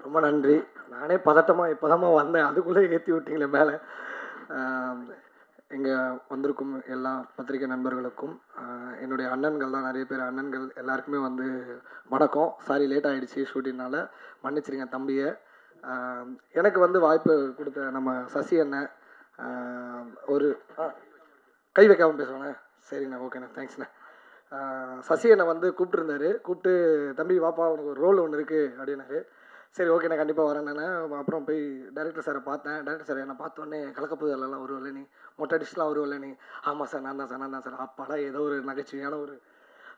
ரொம்ப நன்றி. நானே பதட்டமா இப்பதாம்மா வந்தேன். அதுக்குள்ளே ஏத்தி விட்டீங்களே மேல. அ இங்க வந்திருக்கும் எல்லா பத்திரிகை நண்பர்களுக்கும், என்னுடைய அண்ணன்கள் தான் நெறைய பேர் அண்ணன்கள் எல்லாருக்குமே வந்து வணக்கம். சாரி லேட் ஆயிடுச்சு ஷூட்டிங்னால. மன்னிச்சிடுங்க தம்பிய. அ எனக்கு வந்து வாய்ப்பு குடுத்த நம்ம சசி அண்ணன், அ ஒரு கை வைக்காம பேசுவானே. சரிண்ணே, ஓகேண்ணே, தேங்க்ஸ்ண்ணே. சசி அண்ணன் வந்து கூப்பிட்டுருந்தாரு. கூப்பிட்டு தம்பி வாப்பா உனக்கு ஒரு ரோல் ஒன்று இருக்குது அப்படின்னாரு. சரி ஓகே நான் கண்டிப்பாக வரேன்னே. அப்புறம் போய் டைரக்டர் சாரை பார்த்தேன். டைரக்டர் சார் என்னை பார்த்தோன்னே கலக்கப்போதெல்லாம் வருவல்ல நீ, மொட்டை அடிச்சுலாம் வருவல்ல நீ. ஆமாம் சார் நான் தான் சார் நான் தான் சார். அப்பாடா ஏதோ ஒரு நகைச்சுவையான ஒரு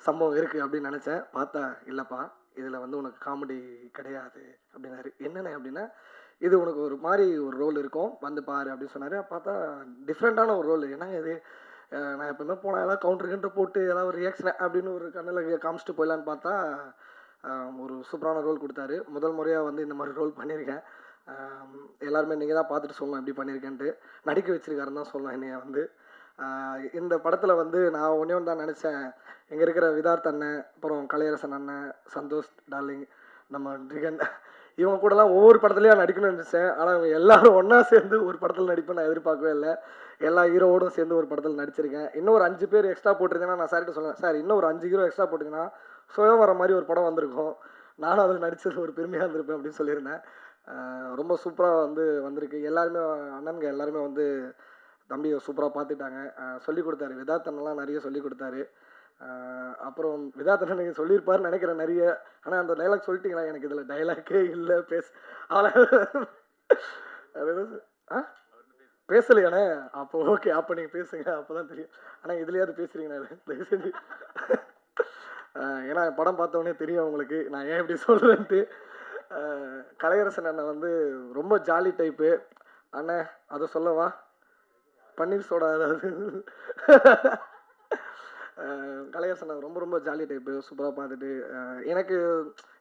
சம்பவம் இருக்குது அப்படின்னு நினச்சேன். பார்த்தா இல்லைப்பா இதில் வந்து உனக்கு காமெடி கிடையாது அப்படின்னாரு. என்னென்ன அப்படின்னா, இது உனக்கு ஒரு மாதிரி ஒரு ரோல் இருக்கும் வந்து பாரு அப்படின்னு சொன்னார். பார்த்தா டிஃப்ரெண்ட்டான ஒரு ரோல். என்னங்க இது, நான் எப்பவுமே போனால் ஏதாவது கவுண்டர் கவுண்டர் போட்டு ஏதாவது ஒரு ரியாக்ஷன் அப்படின்னு ஒரு கண்ணில் காமிச்சிட்டு போயிடலான்னு பார்த்தா ஒரு சூப்பரான ரோல் கொடுத்தாரு. முதல் முறையாக வந்து இந்த மாதிரி ரோல் பண்ணியிருக்கேன். எல்லாருமே நீங்கள் தான் பார்த்துட்டு சொல்லணும் எப்படி பண்ணியிருக்கேன்ட்டு. நடிக்க வச்சிருக்காருன்னு தான் சொல்லணும் என்னைய வந்து. இந்த படத்தில் வந்து நான் ஒன்றே ஒன்று தான் நினச்சேன். இங்கே இருக்கிற விதார்த் அண்ணன், அப்புறம் கலையரசன் அண்ணன், சந்தோஷ் டார்லிங், நம்ம ட்ரிகன், இவங்க கூடலாம் ஒவ்வொரு படத்துலையும் நடிக்கணும்னு நினச்சேன். ஆனால் இவங்க எல்லாரும் ஒன்றா சேர்ந்து ஒரு படத்தில் நடிப்பேன் நான் எதிர்பார்க்கவே இல்லை. எல்லா ஹீரோவோடும் சேர்ந்து ஒரு படத்தில் நடிச்சிருக்கேன். இன்னும் ஒரு 5 பேர் எக்ஸ்ட்ரா போட்டிருந்தேன்னா நான் சார்கிட்ட சொல்லுவேன், சார் இன்னும் ஒரு 5 ஹீரோ எக்ஸ்ட்ரா போட்டிங்கன்னா சுயவரம் மாதிரி ஒரு படம் வந்திருக்கும். நானும் அதில் நடித்தது ஒரு பெருமையாக இருந்திருப்பேன் அப்படின்னு சொல்லியிருந்தேன். ரொம்ப சூப்பராக வந்து வந்திருக்கு. எல்லாருமே அண்ணனுங்க எல்லாருமே வந்து தம்பியை சூப்பராக பார்த்துட்டாங்க. சொல்லிக் கொடுத்தாரு. விதார்த் அண்ணன்லாம் நிறைய சொல்லிக் கொடுத்தாரு. அப்புறம் விதார்த் அண்ணன் நீங்கள் சொல்லியிருப்பாருன்னு நினைக்கிறேன் நிறைய. ஆனால் அந்த டைலாக் சொல்லிட்டீங்களா, எனக்கு இதில் டைலாக்கே இல்லை பேச. ஆனால் ஆ பேசலையாண்ணே? அப்போ ஓகே, அப்போ நீங்கள் பேசுங்க, அப்போ தான் தெரியும். ஆனால் இதுலையாவது பேசுகிறீங்கண்ணே தயவு செஞ்சு. ஏன்னா படம் பார்த்தோன்னே தெரியும் உங்களுக்கு நான் ஏன் இப்படி சொல்கிறேன்ட்டு. கலையரசன் அண்ணன் வந்து ரொம்ப ஜாலி டைப்பு. அண்ணே அதை சொல்லவா, பன்னீர் சோடா ஏதாவது. கலையரசன் அண்ணன் ரொம்ப ரொம்ப ஜாலி டைப்பு. சூப்பராக பார்த்துட்டு எனக்கு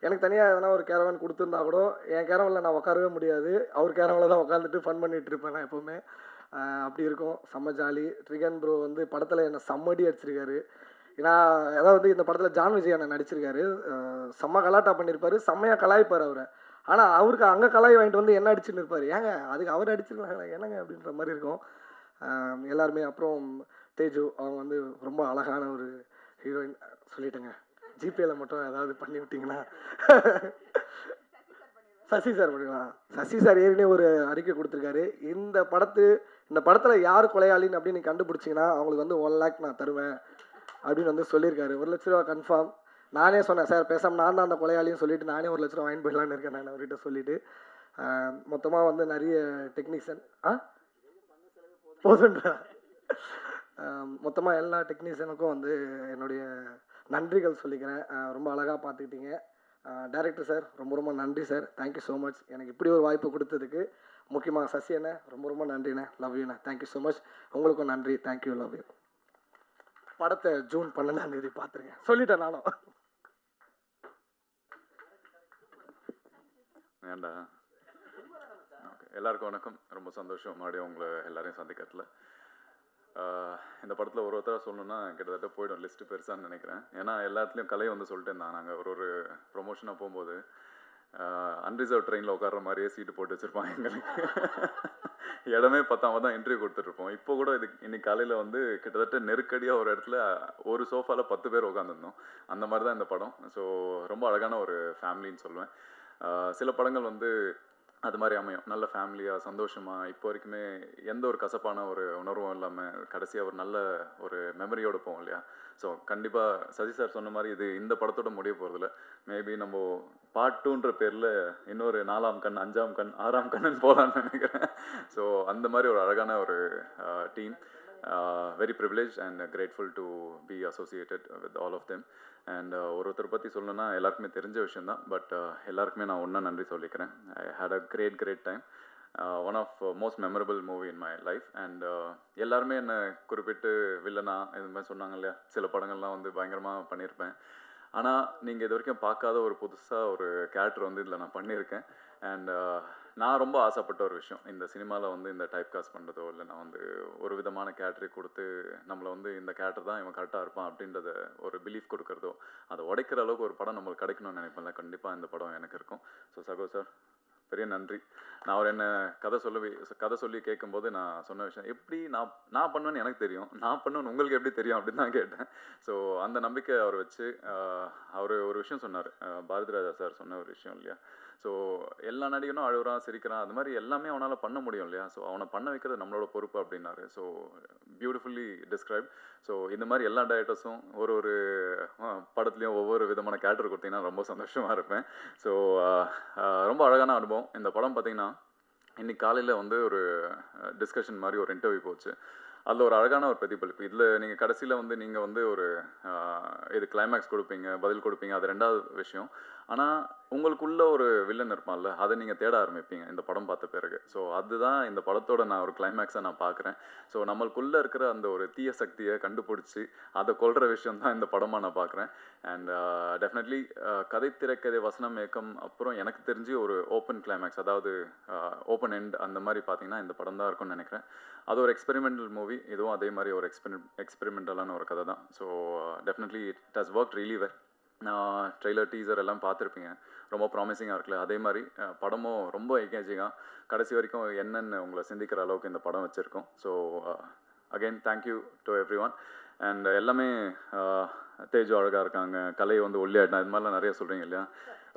எனக்கு தனியாக எதனா ஒரு கேரவன் கொடுத்துருந்தா கூட என் கேரவனில் நான் உட்காரவே முடியாது. அவர் கேரவனில் தான் உட்காந்துட்டு ஃபன் பண்ணிகிட்டு இருப்பேன் நான் எப்போவுமே. அப்படி இருக்கும், செம்ம ஜாலி. ட்ரிகன் ப்ரோ வந்து படத்தில் என்னை செம்மடி அடிச்சிருக்காரு. ஏன்னா அதாவது இந்த படத்தில் ஜான் விஜய் அண்ணன் நடிச்சிருக்காரு. செம்ம கலாட்டா பண்ணியிருப்பாரு, செம்மையாக கலாய்ப்பார் அவரை. ஆனால் அவருக்கு அங்கே கலாய் வாங்கிட்டு வந்து என்ன அடிச்சுன்னு இருப்பார். ஏங்க அதுக்கு அவர் அடிச்சிருக்காங்க என்னங்க அப்படின்ற மாதிரி இருக்கும் எல்லாருமே. அப்புறம் தேஜு அவங்க வந்து ரொம்ப அழகான ஒரு ஹீரோயின். சொல்லிட்டேங்க, ஜிபேல மட்டும் ஏதாவது பண்ணி விட்டிங்கன்னா. சசி சார் பண்ணிக்கலாம். சசி சார் ஏற்கனவே ஒரு அறிக்கை கொடுத்துருக்காரு. இந்த படத்தில் யார் கொலையாளின்னு அப்படின்னு கண்டுபிடிச்சிங்கன்னா அவங்களுக்கு வந்து 1 லேக் நான் தருவேன் அப்படின்னு வந்து சொல்லியிருக்காரு. 1 லட்ச ரூபா கன்ஃபார்ம். நானே சொன்னேன், சார் பேசாமல் நான் தான் அந்த கொலையாளின்னு சொல்லிட்டு நானே 1 லட்ச ரூபா வாங்கி போயிடலான்னு இருக்கேன் நான் அவர்கிட்ட சொல்லிட்டு. மொத்தமாக வந்து நிறைய டெக்னீஷியன் போதுன்றா. மொத்தமாக எல்லா டெக்னீஷியனுக்கும் வந்து என்னுடைய நன்றிகள் சொல்லிக்கிறேன். ரொம்ப அழகாக பார்த்துக்கிட்டீங்க. டைரக்டர் சார் ரொம்ப ரொம்ப நன்றி சார். தேங்க்யூ ஸோ மச் எனக்கு இப்படி ஒரு வாய்ப்பு கொடுத்ததுக்கு. முக்கியமாக சசி அண்ணே ரொம்ப ரொம்ப நன்றிண்ணே. லவ் யூண்ணே. Thank you so much. உங்களுக்கும் நன்றி. Thank you, love you. படத்தை ஜூன் 12ஆம் பார்த்துருங்க சொல்லிட்டேன் நானும். ஏண்டா ஓகே, எல்லாருக்கும் வணக்கம். ரொம்ப சந்தோஷம் மறுபடியும் உங்களை எல்லாரையும் சந்திக்கிறதுல. இந்த படத்தில் ஒருத்தராக சொல்லணுன்னா கிட்டத்தட்ட போய்டும் லிஸ்ட்டு பெருசான்னு நினைக்கிறேன். ஏன்னா எல்லாத்துலேயும் கலையை வந்து சொல்லிட்டு இருந்தாங்க. நாங்கள் ஒரு ப்ரொமோஷனாக போகும்போது அன்ரிசர்வ் ட்ரெயினில் உட்கார்ற மாதிரியே சீட்டு போட்டு வச்சுருப்பாங்க எங்களுக்கு. இடமே பத்தாம தான் இன்டர்வியூ கொடுத்துட்ருப்போம். இப்போ கூட இன்னைக்கு காலையில் வந்து கிட்டத்தட்ட நெருக்கடியாக ஒரு இடத்துல ஒரு சோஃபாவில் 10 பேர் உட்காந்துருந்தோம். அந்த மாதிரி தான் இந்த படம். ஸோ ரொம்ப அழகான ஒரு ஃபேமிலின்னு சொல்லுவேன். சில படங்கள் வந்து அது மாதிரி அமையும், நல்ல ஃபேமிலியாக சந்தோஷமாக இப்போ வரைக்குமே எந்த ஒரு கசப்பான ஒரு உணர்வும் இல்லாமல் கடைசியாக ஒரு நல்ல ஒரு மெமரியோடு போவோம் இல்லையா. ஸோ கண்டிப்பாக சசி சார் சொன்ன மாதிரி இந்த படத்தோட முடிய போகிறதில்ல. மேபி நம்ம பார்ட் 2ன்ற பேரில் இன்னொரு 4ஆம் கண் 5ஆம் கண் 6ஆம் கண்ணுன்னு போகலான்னு நினைக்கிறேன். ஸோ அந்த மாதிரி ஒரு அழகான ஒரு team. Very privilege and grateful to be associated with all of them. And ஒருத்தரை பற்றி சொல்லணுன்னா எல்லாருக்குமே தெரிஞ்ச விஷயந்தான். பட் எல்லாருக்குமே நான் ஒன்றா நன்றி சொல்லிக்கிறேன். I had a great time. One of most memorable movie in my life. And எல்லாருமே என்னை குறிப்பிட்டு வில்லனா இது மாதிரி சொன்னாங்க இல்லையா, சில படங்கள்லாம் வந்து பயங்கரமாக பண்ணியிருப்பேன். ஆனால் நீங்கள் இது வரைக்கும் பார்க்காத ஒரு புதுசாக ஒரு கேரக்டர் வந்து இதில் நான் பண்ணியிருக்கேன். அண்ட் நான் ரொம்ப ஆசைப்பட்ட ஒரு விஷயம், இந்த சினிமாவில் வந்து இந்த டைப் காஸ்ட் பண்ணுறதோ இல்லை நான் வந்து ஒரு விதமான கேரக்டரை கொடுத்து நம்மளை வந்து இந்த கேரக்டர் தான் இவன் கரெக்டாக இருப்பான் அப்படின்றத ஒரு பிலீஃப் கொடுக்குறதோ அதை உடைக்கிற அளவுக்கு ஒரு படம் நம்மளுக்கு கிடைக்கணும்னு நினைப்பேன்ல. கண்டிப்பாக இந்த படம் எனக்கு இருக்கும். ஸோ சகோ சார், பெரிய நன்றி. நான் அவர் என்ன கதை சொல்லி கேட்கும்போது நான் சொன்ன விஷயம், எப்படி நான் பண்ணுவேன்னு எனக்கு தெரியும், நான் பண்ணுவேன்னு உங்களுக்கு எப்படி தெரியும் அப்படின்னு தான் கேட்டேன். ஸோ அந்த நம்பிக்கை அவர் வச்சு அவர் ஒரு விஷயம் சொன்னார், பாரதி ராஜா சார் சொன்ன ஒரு விஷயம் இல்லையா, ஸோ எல்லா நடிகனும் அழுகுறான் சிரிக்கிறான் அது மாதிரி எல்லாமே அவனால் பண்ண முடியும் இல்லையா, ஸோ அவனை பண்ண வைக்கிறது நம்மளோட பொறுப்பு அப்படின்னாரு. So beautifully describe. ஸோ இந்த மாதிரி எல்லா டைரக்டர்ஸும் ஒரு படத்துலையும் ஒவ்வொரு விதமான கேரக்டர் கொடுத்தீங்கன்னா ரொம்ப சந்தோஷமாக இருப்பேன். ஸோ ரொம்ப அழகான அனுபவம். இந்த படம் பார்த்தீங்கன்னா இன்னைக்கு காலையில் வந்து ஒரு டிஸ்கஷன் மாதிரி ஒரு இன்டர்வியூ போச்சு. அதில் ஒரு அழகான ஒரு பிரதிபலிப்பு. இதில் நீங்கள் கடைசியில் வந்து நீங்கள் வந்து ஒரு இது கிளைமேக்ஸ் கொடுப்பீங்க, பதில் கொடுப்பீங்க, அது ரெண்டாவது விஷயம். ஆனால் உங்களுக்குள்ள ஒரு வில்லன் இருப்பான்ல, அதை நீங்கள் தேட ஆரம்பிப்பீங்க இந்த படம் பார்த்த பிறகு. ஸோ அதுதான் இந்த படத்தோட நான் ஒரு கிளைமேக்ஸாக நான் பார்க்குறேன். ஸோ நம்மளுக்குள்ளே இருக்கிற அந்த ஒரு தீய சக்தியை கண்டுபிடிச்சி அதை கொல்ற விஷயம் தான் இந்த படமாக நான் பார்க்குறேன். அண்ட் டெஃபினெட்லி கதை திரைக்கதை வசனம் இயக்கம் அப்புறம் எனக்கு தெரிஞ்சு ஒரு ஓப்பன் கிளைமேக்ஸ், அதாவது ஓப்பன் எண்ட் அந்த மாதிரி பார்த்தீங்கன்னா இந்த படம் தான் இருக்கும்னு நினைக்கிறேன். அது ஒரு எக்ஸ்பெரிமெண்டல் மூவி, இதுவும் அதே மாதிரி ஒரு எக்ஸ்பெரிமெண்டலான ஒரு கதை தான். So definitely it has work really well. நான் ட்ரெய்லர் டீசர் எல்லாம் பார்த்துருப்பீங்க, ரொம்ப ப்ராமிசிங்காக இருக்குல்ல. அதே மாதிரி படமும் ரொம்ப எங்கேஜிங்காக கடைசி வரைக்கும் என்னென்னு உங்களை சிந்திக்கிற அளவுக்கு இந்த படம் வச்சுருக்கோம். So again thank you to every one. And எல்லாமே தேஜு அழகாக இருக்காங்க, கலை வந்து ஒல்லியாயிட்டா, இது மாதிரிலாம் நிறைய சொல்கிறீங்க இல்லையா,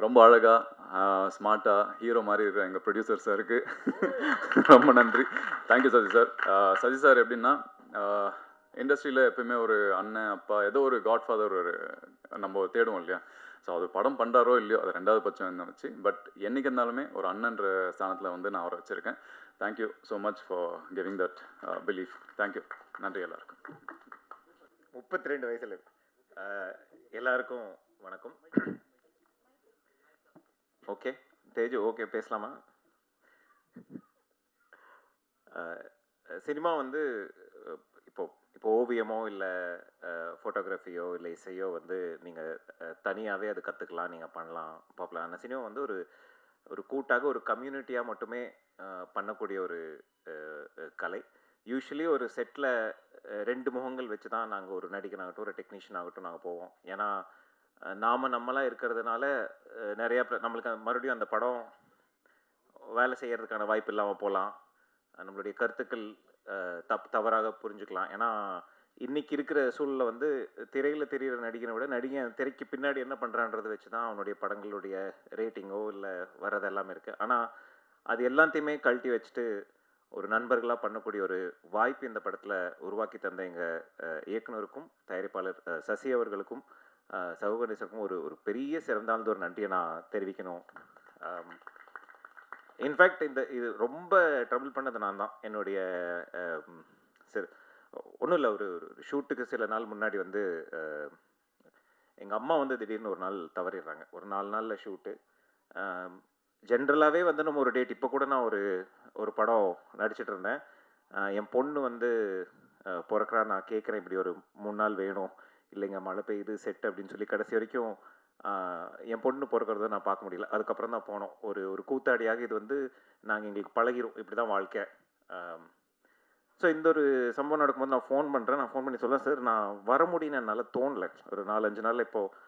ரொம்ப அழகாக ஸ்மார்ட்டாக ஹீரோ மாதிரி இருக்கிற எங்கள் ப்ரொடியூசர் சாருக்கு ரொம்ப நன்றி. Thank you Sasi sir. Sasi sir எப்படின்னா இண்டஸ்ட்ரியில் எப்பயுமே ஒரு அண்ணன் அப்பா ஏதோ ஒரு காட்ஃபாதர் ஒரு நம்ம தேடுவோம் இல்லையா, ஸோ அது படம் பண்ணுறாரோ இல்லையோ அது ரெண்டாவது பட்சம் என்ன வச்சு, பட் என்றைக்கு இருந்தாலுமே ஒரு அண்ணன்ற ஸ்தானத்தில் வந்து நான் அவரை வச்சுருக்கேன். Thank you so much for giving that belief. Thank you. நன்றி எல்லாருக்கும். 32 வயசில் எல்லாருக்கும் வணக்கம். ஓகே தேஜு, ஓகே பேசலாமா? சினிமா வந்து இப்போ ஓவியமோ இல்லை ஃபோட்டோகிராஃபியோ இல்லை இசையோ வந்து நீங்கள் தனியாகவே அது கற்றுக்கலாம், நீங்கள் பண்ணலாம், பார்க்கலாம். ஆனால் சினிமா வந்து ஒரு கூட்டாக ஒரு கம்யூனிட்டியாக மட்டுமே பண்ணக்கூடிய ஒரு கலை. யூஸ்வலி ஒரு செட்டில் 2 முகங்கள் வச்சு தான் நாங்கள் ஒரு நடிகனாகட்டும் ஒரு டெக்னீஷியன் ஆகட்டும் நாங்கள் போவோம். ஏன்னா நம்மளாக இருக்கிறதுனால நிறையா நம்மளுக்கு மறுபடியும் அந்த படம் வேலை செய்கிறதுக்கான வாய்ப்பு இல்லாமல் போகலாம், நம்மளுடைய கருத்துக்கள் தவறாக புரிஞ்சுக்கலாம். ஏன்னா இன்றைக்கி இருக்கிற சூழலில் வந்து திரையில் தெரிகிற நடிகனை விட நடிகன் திரைக்கு பின்னாடி என்ன பண்ணுறான்றதை வச்சு தான் அவனுடைய படங்களுடைய ரேட்டிங்கோ இல்லை வர்றது எல்லாமே இருக்குது. ஆனால் அது எல்லாத்தையுமே கழட்டி வச்சுட்டு ஒரு நண்பர்களாக பண்ணக்கூடிய ஒரு வாய்ப்பு இந்த படத்தில் உருவாக்கி தந்த எங்கள் இயக்குனருக்கும் தயாரிப்பாளர் சசி அவர்களுக்கும் சகோகணேசருக்கும் ஒரு பெரிய சிறந்தாழ்ந்த ஒரு நன்றியை நான் தெரிவிக்கணும். இன்ஃபேக்ட் இது ரொம்ப ட்ரபிள் பண்ணது நான் தான். என்னுடைய சரி ஒன்றும் இல்லை, ஒரு ஷூட்டுக்கு சில நாள் முன்னாடி வந்து எங்கள் அம்மா வந்து திடீர்னு ஒரு நாள் தவறிடுறாங்க. ஒரு 4 நாளில் ஷூட்டு. ஜென்ரலாகவே வந்து நம்ம ஒரு டேட், இப்போ கூட நான் ஒரு படம் நடிச்சிட்டு இருந்தேன். என் பொண்ணு வந்து பிறக்கிறா, நான் கேட்குறேன் இப்படி ஒரு 3 நாள் வேணும், இல்லைங்க மழை பெய்யுது செட் அப்படின்னு சொல்லி கடைசி வரைக்கும் என் பொண்ணு பிறக்கிறத நான் பார்க்க முடியல. அதுக்கப்புறம் தான் போனோம். ஒரு கூத்தாடியாக இது வந்து நாங்கள் எங்களுக்கு பழகிரும், இப்படி தான் வாழ்க்கை. ஸோ இந்த ஒரு சம்பவம் நடக்கும்போது நான் ஃபோன் பண்ணுறேன். நான் ஃபோன் பண்ணி சொல்ல, சார் நான் வர முடியும்னு என்னால் தோணலை. ஒரு 4-5 நாளில் இப்போது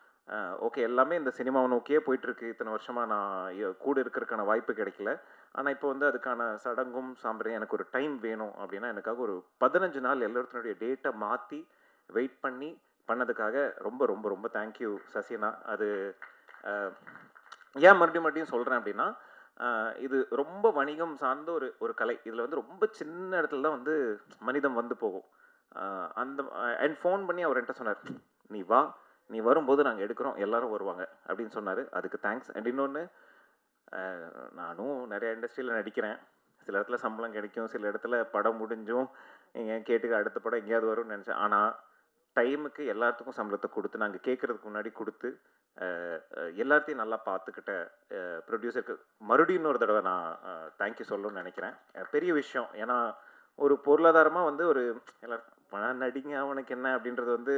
ஓகே எல்லாமே இந்த சினிமாவை நோக்கியே போயிட்டுருக்கு. இத்தனை வருஷமாக நான் கூட இருக்கிறதுக்கான வாய்ப்பு கிடைக்கல. ஆனால் இப்போ வந்து அதுக்கான சடங்கும் சாம்பிரையும் எனக்கு ஒரு டைம் வேணும் அப்படின்னா எனக்காக ஒரு 15 நாள் எல்லாத்தினுடைய டேட்டை மாற்றி வெயிட் பண்ணி பண்ணதுக்காக ரொம்ப ரொம்ப ரொம்ப தேங்க்யூ சசினா. அது ஏன் மறுபடியும் சொல்கிறேன் அப்படின்னா, இது ரொம்ப வணிகம் சார்ந்த ஒரு கலை. இதில் வந்து ரொம்ப சின்ன இடத்துல தான் வந்து மனிதம் வந்து போகும். அண்ட் ஃபோன் பண்ணி அவர் என்கிட்ட சொன்னார், நீ வா, நீ வரும்போது நாங்கள் எடுக்கிறோம், எல்லாரும் வருவாங்க அப்படின்னு சொன்னார். அதுக்கு தேங்க்ஸ். அண்ட் இன்னொன்று, நானும் நிறைய இண்டஸ்ட்ரியில் நடிக்கிறேன். சில இடத்துல சம்பளம் கிடைக்கும், சில இடத்துல படம் முடிஞ்சும் எங்கேயும் கேட்டுக்க அடுத்த படம் எங்கேயாவது வரும்னு நினச்சேன். ஆனால் டைமுக்கு எல்லாத்துக்கும் சம்பளத்தை கொடுத்து நாங்கள் கேட்குறதுக்கு முன்னாடி கொடுத்து எல்லாத்தையும் நல்லா பார்த்துக்கிட்ட ப்ரொடியூசருக்கு மறுபடியும் இன்னொரு தடவை நான் தேங்க்யூ சொல்லணும்னு நினைக்கிறேன். பெரிய விஷயம். ஏன்னா ஒரு பொருளாதாரமாக வந்து ஒரு பணம் நடிங்க அவனுக்கு என்ன அப்படின்றது வந்து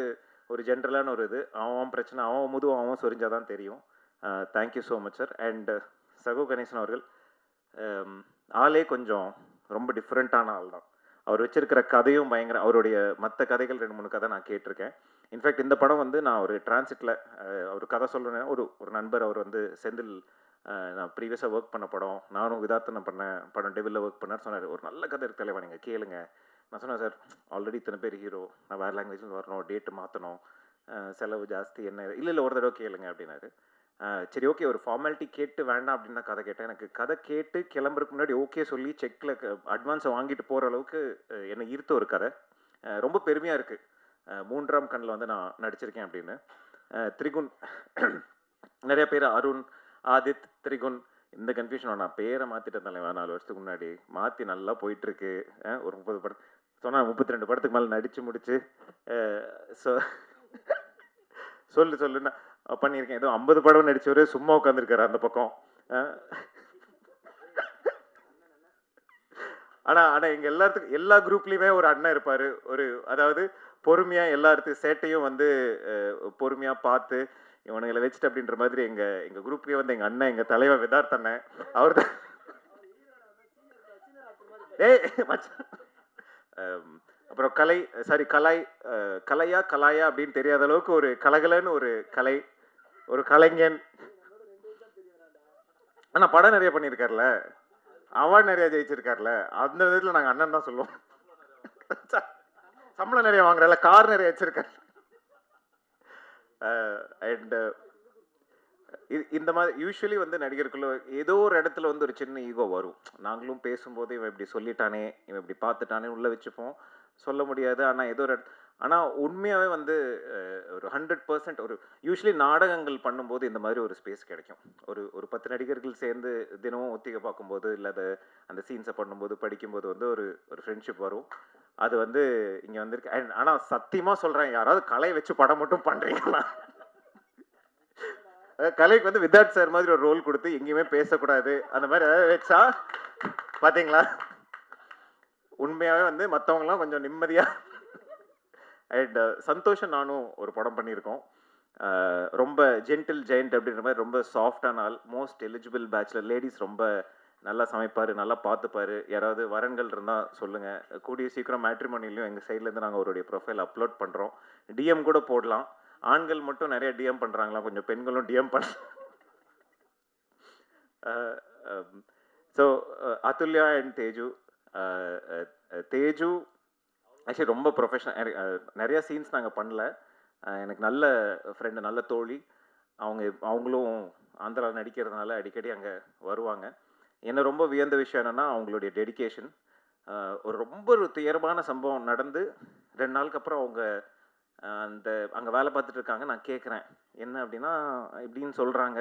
ஒரு ஜென்ரலான ஒரு இது. அவன் பிரச்சனை அவன் முதுவும் அவன் சொரிஞ்சாதான் தெரியும். Thank you so much sir. And சகோ கணேசன் அவர்கள் ஆளே கொஞ்சம் ரொம்ப டிஃப்ரெண்ட்டான ஆள் தான். அவர் வச்சிருக்கிற கதையும் பயங்கர, அவருடைய மற்ற கதைகள் 2-3 கதை நான் கேட்டிருக்கேன். இன்ஃபேக்ட் இந்த படம் வந்து நான் ஒரு டிரான்சிட்டில் ஒரு கதை சொல்கிறேன். ஒரு நண்பர் அவர் வந்து செந்தில் நான் ப்ரீவியஸாக ஒர்க் பண்ண படம், நானும் விதார்த்தனை பண்ணேன் படம் டெவிலில் ஒர்க் பண்ணார் சொன்னார். ஒரு நல்ல கதை இருக்கு தலைவா, நீங்கள் கேளுங்க. நான் சொன்னேன், சார் ஆல்ரெடி இத்தனை பேர் ஹீரோ, நான் வேறு லாங்குவேஜில் வரணும், டேட்டு மாற்றணும், செலவு ஜாஸ்தி, என்ன இல்லை ஒரு தடவை கேளுங்க அப்படின்னாரு. சரி ஓகே, ஒரு ஃபார்மாலிட்டி கேட்டு வேண்டாம் அப்படின்னு தான் கதை கேட்டேன். எனக்கு கதை கேட்டு கிளம்புறதுக்கு முன்னாடி ஓகே சொல்லி செக்கில் அட்வான்ஸை வாங்கிட்டு போகிற அளவுக்கு என்னை ஈர்த்த ஒரு கதை. ரொம்ப பெருமையாக இருக்குது, 3ஆம் கண்ணில் வந்து நான் நடிச்சிருக்கேன் அப்படின்னு. திரிகுன் நிறைய பேர் அருண், ஆதித், திரிகுன், இந்த கன்ஃபியூஷன் நான் பேரை மாற்றிட்டேன் தலைவா. 4 வருஷத்துக்கு முன்னாடி மாற்றி நல்லா போயிட்டுருக்கு. ஒரு 30 படம் சொன்னால் 32 படத்துக்கு மேலே நடித்து முடிச்சு சொல்லுன்னா பண்ணியிருக்கேன். ஏதோ 50 படம் நடிச்சவரு சும்மா உட்காந்துருக்காரு அந்த பக்கம். ஆனால் எங்கள் எல்லாத்துக்கும் எல்லா குரூப்லேயுமே ஒரு அண்ணன் இருப்பார். அதாவது பொறுமையாக எல்லாத்துக்கும் சேட்டையும் வந்து பொறுமையாக பார்த்து இவனுங்களை வச்சுட்டு அப்படின்ற மாதிரி எங்கள் குரூப்லேயே வந்து எங்கள் அண்ணன், எங்கள் தலைவர் விதார்த் அண்ணன், அவர் தான். அப்புறம் கலையா அப்படின்னு தெரியாத அளவுக்கு ஒரு கலகலன்னு ஒரு கலைஞன். ஆனால் படம் நிறைய பண்ணியிருக்காருல, அவார்டு நிறைய ஜெயிச்சிருக்காருல, அந்த விதத்தில் நாங்கள் அண்ணன் தான் சொல்லுவோம். சம்பளம் நிறைய வாங்குறல, கார் நிறைய வச்சிருக்காரு. அண்ட் இந்த மாதிரி யூஸ்வலி வந்து நடிகருக்குள்ள ஏதோ ஒரு இடத்துல வந்து ஒரு சின்ன ஈகோ வரும். நாங்களும் பேசும்போது இவன் இப்படி சொல்லிட்டானே, இவன் இப்படி பார்த்துட்டானே உள்ள வச்சுப்போம், சொல்ல முடியாது. ஆனால் உண்மையாகவே வந்து ஒரு 100% ஒரு யூஸ்வலி நாடகங்கள் பண்ணும்போது இந்த மாதிரி ஒரு ஸ்பேஸ் கிடைக்கும். ஒரு 10 நடிகர்கள் சேர்ந்து தினமும் ஒத்திகை பார்க்கும்போது, இல்லை அந்த சீன்ஸை பண்ணும்போது, படிக்கும்போது வந்து ஒரு ஃப்ரெண்ட்ஷிப் வரும். அது வந்து இங்கே வந்திருக்கு. ஆனால் சத்தியமாக சொல்கிறேன், யாராவது கலை வச்சு படம் மட்டும் பண்ணுறீங்களா? கலைக்கு வந்து விதார்த் சார் மாதிரி ஒரு ரோல் கொடுத்து எங்கேயுமே பேசக்கூடாது, அந்த மாதிரி ஏதாவது வச்சா பார்த்தீங்களா, உண்மையாகவே வந்து மற்றவங்களாம் கொஞ்சம் நிம்மதியாக. அண்ட் சந்தோஷம் நானும் ஒரு படம் பண்ணியிருக்கோம். ரொம்ப ஜென்டில் ஜெயண்ட் அப்படின்ற மாதிரி ரொம்ப சாஃப்டான ஆள், மோஸ்ட் எலிஜிபிள் பேச்சுலர், லேடிஸ் ரொம்ப நல்லா சமைப்பார், நல்லா பார்த்துப்பார். யாராவது வரன்கள் இருந்தால் சொல்லுங்கள். கூடிய சீக்கிரம் மேட்ரிமோனிலையும் எங்கள் சைட்லேருந்து நாங்கள் அவருடைய ப்ரொஃபைல் அப்லோட் பண்ணுறோம். டிஎம் கூட போடலாம். ஆண்கள் மட்டும் நிறைய டிஎம் பண்ணுறாங்களா, கொஞ்சம் பெண்களும் டிஎம் பண்ண. So Athulya and Teju actually ரொம்ப ப்ரொஃபஷனல். நிறைய சீன்ஸ் நாங்கள் பண்ணல. எனக்கு நல்ல ஃப்ரெண்டு, நல்ல தோழி. அவங்களும் ஆந்திராவில் நடிக்கிறதுனால அடிக்கடி அங்கே வருவாங்க. என்னை ரொம்ப வியந்த விஷயம் என்னென்னா அவங்களுடைய டெடிக்கேஷன். ஒரு துயரமான சம்பவம் நடந்து 2 நாளுக்கு அப்புறம் அவங்க அங்கே வேலை பார்த்துட்டு இருக்காங்க. நான் கேட்குறேன் என்ன அப்படின்னா, இப்படின்னு சொல்கிறாங்க.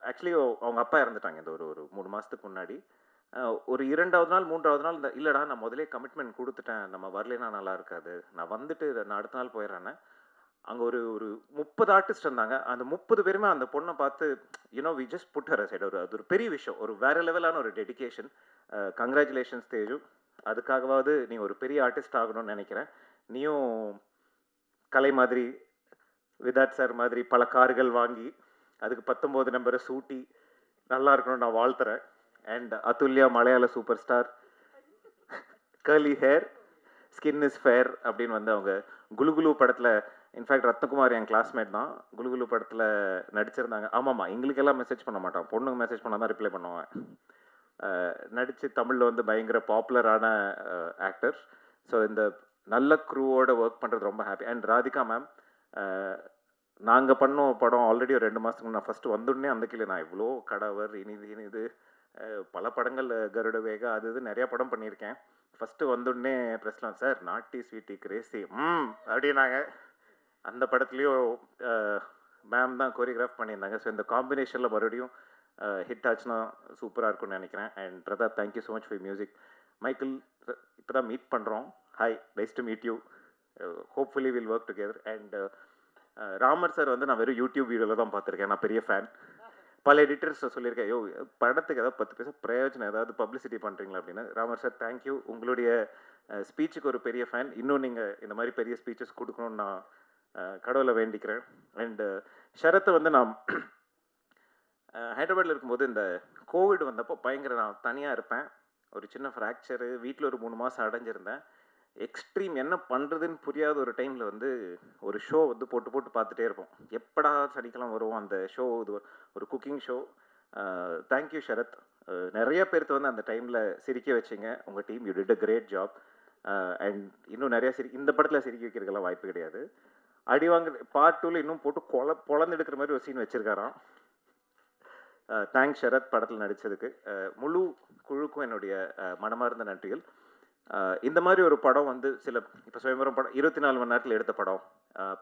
ஆக்சுவலி அவங்க அப்பா இறந்துட்டாங்க இந்த ஒரு 3 மாதத்துக்கு முன்னாடி. ஒரு 2வது நாள் 3வது நாள் இல்லைடா நான் முதலே கமிட்மெண்ட் கொடுத்துட்டேன், நம்ம வரலைன்னா நல்லா இருக்காது, நான் வந்துட்டு நான் அடுத்த நாள் போயிடுறேன்னு. அங்கே ஒரு 30 ஆர்டிஸ்ட் இருந்தாங்க. அந்த 30 பேருமே அந்த பொண்ணை பார்த்து we just put her aside. அது ஒரு பெரிய விஷயம், ஒரு வேறு லெவலான ஒரு டெடிக்கேஷன். கங்க்ராச்சுலேஷன்ஸ் தேஜு. அதுக்காகவாவது நீ ஒரு பெரிய ஆர்டிஸ்ட் ஆகணும்னு நினைக்கிறேன். நீயும் கலை மாதிரி, விதார்த் சார் மாதிரி பல கார்கள் வாங்கி அதுக்கு 19 நம்பரை சூட்டி நல்லா இருக்கணும்னு நான் வாழ்த்துறேன். அண்ட் அதுல்யா மலையாள super star, curly hair, skin is fair அப்படின்னு வந்து அவங்க குலுகுலு படத்தில், இன்ஃபேக்ட் ரத்னகுமார் என் கிளாஸ்மேட் தான், குலுகுலு படத்தில் நடிச்சிருந்தாங்க. ஆமாம்மா, எங்களுக்கெல்லாம் மெசேஜ் பண்ண மாட்டான், பொண்ணுங்க மெசேஜ் பண்ணால் தான் ரிப்ளை பண்ணுவேன். நடித்து தமிழில் வந்து பயங்கர பாப்புலரான ஆக்டர். ஸோ இந்த நல்ல க்ரூவோட ஒர்க் பண்ணுறது ரொம்ப ஹாப்பி. அண்ட் ராதிகா மேம், நாங்கள் பண்ணோம் படம் ஆல்ரெடி ஒரு 2 மாதத்துக்கு நான் ஃபஸ்ட்டு வந்துடனே அந்த கீழே நான் இவ்வளோ கடவர் இனிது பல படங்கள், கருட வேகா அது இது நிறையா படம் பண்ணியிருக்கேன். ஃபஸ்ட்டு வந்துடனே ப்ரெஸ்லாம் சார் நாட்டி ஸ்வீட்டி கிரேசி அப்படின்னாங்க. அந்த படத்துலேயும் மேம் தான் கோரியோகிராஃப் பண்ணியிருந்தாங்க. ஸோ இந்த காம்பினேஷனில் மறுபடியும் ஹிட் ஆச்சுன்னா சூப்பராக இருக்கும்னு நினைக்கிறேன். And Pratap, thank you so much for music. Michael, இப்போ தான் மீட் பண்ணுறோம். Hi, nice to meet you. Hopefully will work together. And Ramar sir வந்து நான் வெறும் யூடியூப் வீடியோவில் தான் பார்த்துருக்கேன். நான் பெரிய ஃபேன். பல எடிட்டர்ஸ் சொல்லியிருக்கேன், படத்துக்கு ஏதாவது 10 பைசா பிரயோஜனம் ஏதாவது பப்ளிசிட்டி பண்ணுறீங்களா அப்படின்னு. Ramar sir, thank you. உங்களுடைய ஸ்பீச்சுக்கு ஒரு பெரிய ஃபேன். இன்னும் நீங்கள் இந்த மாதிரி பெரிய ஸ்பீச்சஸ் கொடுக்கணும்னு நான் கடவுளை வேண்டிக்கிறேன். அண்டு ஷரத்தை வந்து நான் ஹைதராபாத்தில் இருக்கும்போது இந்த கோவிட் வந்தப்போ பயங்கர நான் தனியாக இருப்பேன். ஒரு சின்ன ஃப்ராக்சரு, வீட்டில் ஒரு 3 மாதம் அடைஞ்சிருந்தேன். எக்ஸ்ட்ரீம் என்ன பண்ணுறதுன்னு புரியாத ஒரு டைமில் வந்து ஒரு ஷோ வந்து போட்டு போட்டு பார்த்துட்டே இருப்போம். எப்படா சனிக்கிழமை வரும் அந்த ஷோ. இது ஒரு குக்கிங் ஷோ. தேங்க்யூ ஷரத். நிறைய பேர்த்து வந்து அந்த டைமில் சிரிக்க வச்சிங்க. உங்கள் team you did a great job. And இன்னும் நிறையா இந்த படத்தில் சிரிக்க வைக்கிறதுக்கெல்லாம் வாய்ப்பு கிடையாது. அடி வாங்க பார்ட் 2ல் இன்னும் போட்டு பொழந்தெடுக்கிற மாதிரி ஒரு சீன் வச்சுருக்காராம். தேங்க்ஸ் ஷரத் படத்தில் நடித்ததுக்கு. முழு குழுக்கும் என்னுடைய மனமார்ந்த நன்றிகள். இந்த மாதிரி ஒரு படம் வந்து இப்போ சுயம்பரம் படம் 24 மணி நேரத்தில் எடுத்த படம்,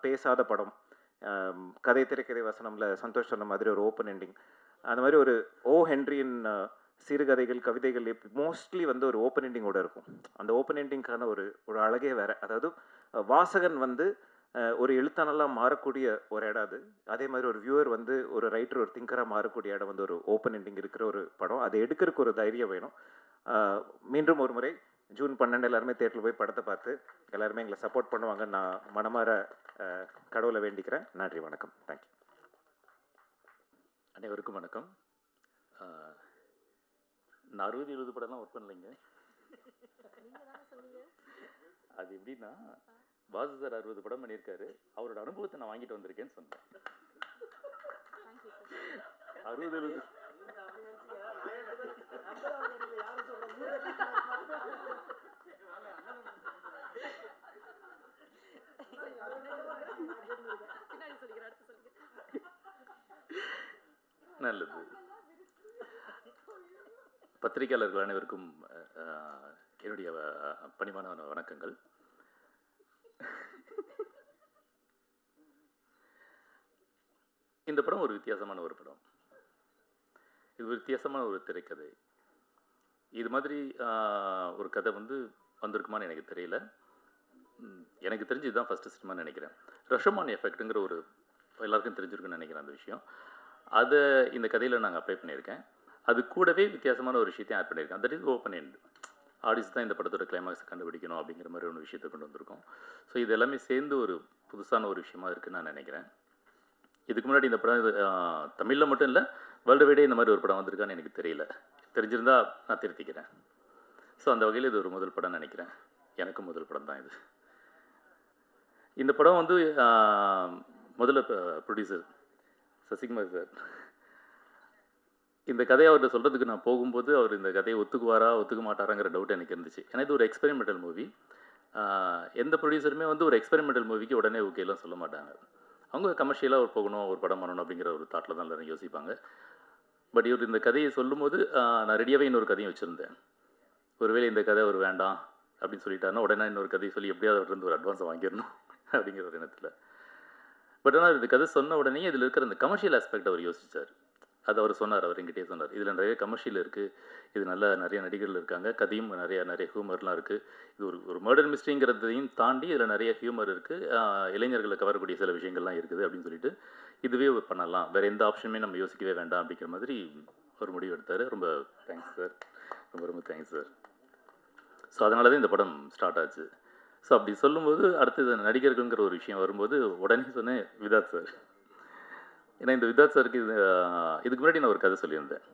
பேசாத படம், கதை திரைக்கதை வசனம்ல சந்தோஷ் சொன்ன மாதிரி ஒரு ஓப்பன் எண்டிங், அந்த மாதிரி ஒரு ஓ ஹென்ரியின் சிறுகதைகள் கவிதைகள் மோஸ்ட்லி வந்து ஒரு ஓப்பன் எண்டிங்கோட இருக்கும். அந்த ஓப்பன் எண்டிங்கான ஒரு அழகே வேற. அதாவது வாசகன் வந்து ஒரு எழுத்தானலாம் மாறக்கூடிய ஒரு இடம் அது. அதே மாதிரி ஒரு வியூவர் வந்து ஒரு ரைட்டர் ஒரு திங்கராக மாறக்கூடிய இடம் வந்து ஒரு ஓப்பன் எண்டிங் இருக்கிற ஒரு படம். அதை எடுக்கிறதுக்கு ஒரு தைரியம் வேணும். மீண்டும் ஒரு முறை ஜூன் 12 எல்லாருமே தேட்டரில் போய் படத்தை பார்த்து எல்லாருமே எங்களை சப்போர்ட் பண்ணுவாங்க. நான் மனமாற கடவுளை வேண்டிக்கிறேன். நன்றி, வணக்கம். தேங்க்யூ. அனைவருக்கும் வணக்கம். நான் 60-70 படம்லாம் ஒர்க் பண்ணலைங்க. அது எப்படின்னா, வாசு சார் 60 படம் பண்ணியிருக்காரு. அவரோட அனுபவத்தை நான் வாங்கிட்டு வந்திருக்கேன்னு சொன்னேன். 60-70 நல்லது. பத்திரிகையாளர்கள் அனைவருக்கும் என்னுடைய பணிவான வணக்கங்கள். இந்த படம் ஒரு வித்தியாசமான ஒரு படம். இது ஒரு வித்தியாசமான ஒரு திரைக்கதை. இது மாதிரி ஒரு கதை வந்து வந்திருக்குமான்னு எனக்கு தெரியல. எனக்கு தெரிஞ்சு இதுதான் ஃபஸ்ட்டு சினிமான்னு நினைக்கிறேன். ரஷமான் எஃபெக்ட்டுங்கிற ஒரு எல்லாருக்கும் தெரிஞ்சிருக்குன்னு நினைக்கிறேன் அந்த விஷயம். அதை இந்த கதையில் நாங்கள் அப்ளை பண்ணியிருக்கேன். அது கூடவே வித்தியாசமான ஒரு விஷயத்தையும் ஆட் பண்ணியிருக்கேன். That is open end. Audience தான் இந்த படத்தோட கிளைமாக்ஸை கண்டுபிடிக்கணும் அப்படிங்கிற மாதிரி ஒரு விஷயத்தை கொண்டு வந்திருக்கோம். ஸோ இது எல்லாமே சேர்ந்து ஒரு புதுசான ஒரு விஷயமா இருக்குன்னு நான் நினைக்கிறேன். இதுக்கு முன்னாடி இந்த படம் தமிழில் மட்டும் இல்லை, வேர்ல்டு வைடே இந்த மாதிரி ஒரு படம் வந்திருக்கான்னு எனக்கு தெரியல. தெரிஞ்சிருந்தா நான் திருத்திக்கிறேன். ஸோ அந்த வகையில் இது ஒரு முதல் படம் நினைக்கிறேன். எனக்கும் முதல் படம் தான் இது. இந்த படம் வந்து முதல்ல ப்ரொடியூசர் சசிகுமார் சார் இந்த கதையை அவர்கிட்ட சொல்கிறதுக்கு நான் போகும்போது அவர் இந்த கதையை ஒத்துக்குவாரா ஒத்துக்க மாட்டாராங்கிற டவுட் எனக்கு இருந்துச்சு. ஏன்னா இது ஒரு எக்ஸ்பெரிமெண்டல் மூவி. எந்த ப்ரொடியூசருமே வந்து ஒரு எக்ஸ்பெரிமெண்டல் மூவிக்கு உடனே ஓகேலாம் சொல்ல மாட்டாங்க. அவங்க கமர்ஷியலாக ஒரு போகணும், ஒரு படம் பண்ணணும் அப்படிங்கிற ஒரு தாட்டில் தான் எல்லாரும் யோசிப்பாங்க. பட் இவர் இந்த கதையை சொல்லும்போது நான் ரெடியாகவே இன்னொரு கதையும் வச்சுருந்தேன். ஒருவேளை இந்த கதை ஒரு வேண்டாம் அப்படின்னு சொல்லிட்டாருன்னா உடனே இன்னொரு கதையை சொல்லி எப்படியாவது அவர்கிட்ட ஒரு அட்வான்ஸை வாங்கிடணும் அப்படிங்கிற ஒரு எண்ணத்தில். பட் ஆனால் இந்த கதை சொன்ன உடனே இதில் இருக்கிற அந்த கமர்ஷியல் ஆஸ்பெக்ட் அவர் யோசித்தார். அது அவர் சொன்னார், அவர் என்கிட்டே சொன்னார். இதில் நிறைய கமர்ஷியல் இருக்குது, இது நிறைய நடிகர்கள் இருக்காங்க, கதையும் நிறைய ஹியூமர்லாம் இருக்குது. இது ஒரு மர்டர் மிஸ்ட்ரிங்கிறதையும் தாண்டி இதில் நிறைய ஹியூமர் இருக்குது, இளைஞர்களை கவரக்கூடிய சில விஷயங்கள்லாம் இருக்குது அப்படின்னு சொல்லிட்டு இதுவே பண்ணலாம், வேறு எந்த ஆப்ஷனுமே நம்ம யோசிக்கவே வேண்டாம் அப்படிங்கிற மாதிரி ஒரு முடிவு எடுத்தார். ரொம்ப தேங்க்ஸ் சார், ரொம்ப தேங்க்ஸ் சார். ஸோ அதனால தான் இந்த படம் ஸ்டார்ட் ஆச்சு. ஸோ அப்படி சொல்லும்போது அடுத்தது நடிகர்கள்ங்கிற ஒரு விஷயம் வரும்போது உடனே சொன்னேன் விதாத் சார். ஏன்னா இந்த விதாத் சாருக்கு இதுக்கு முன்னாடி நான் ஒரு கதை சொல்லியிருந்தேன்.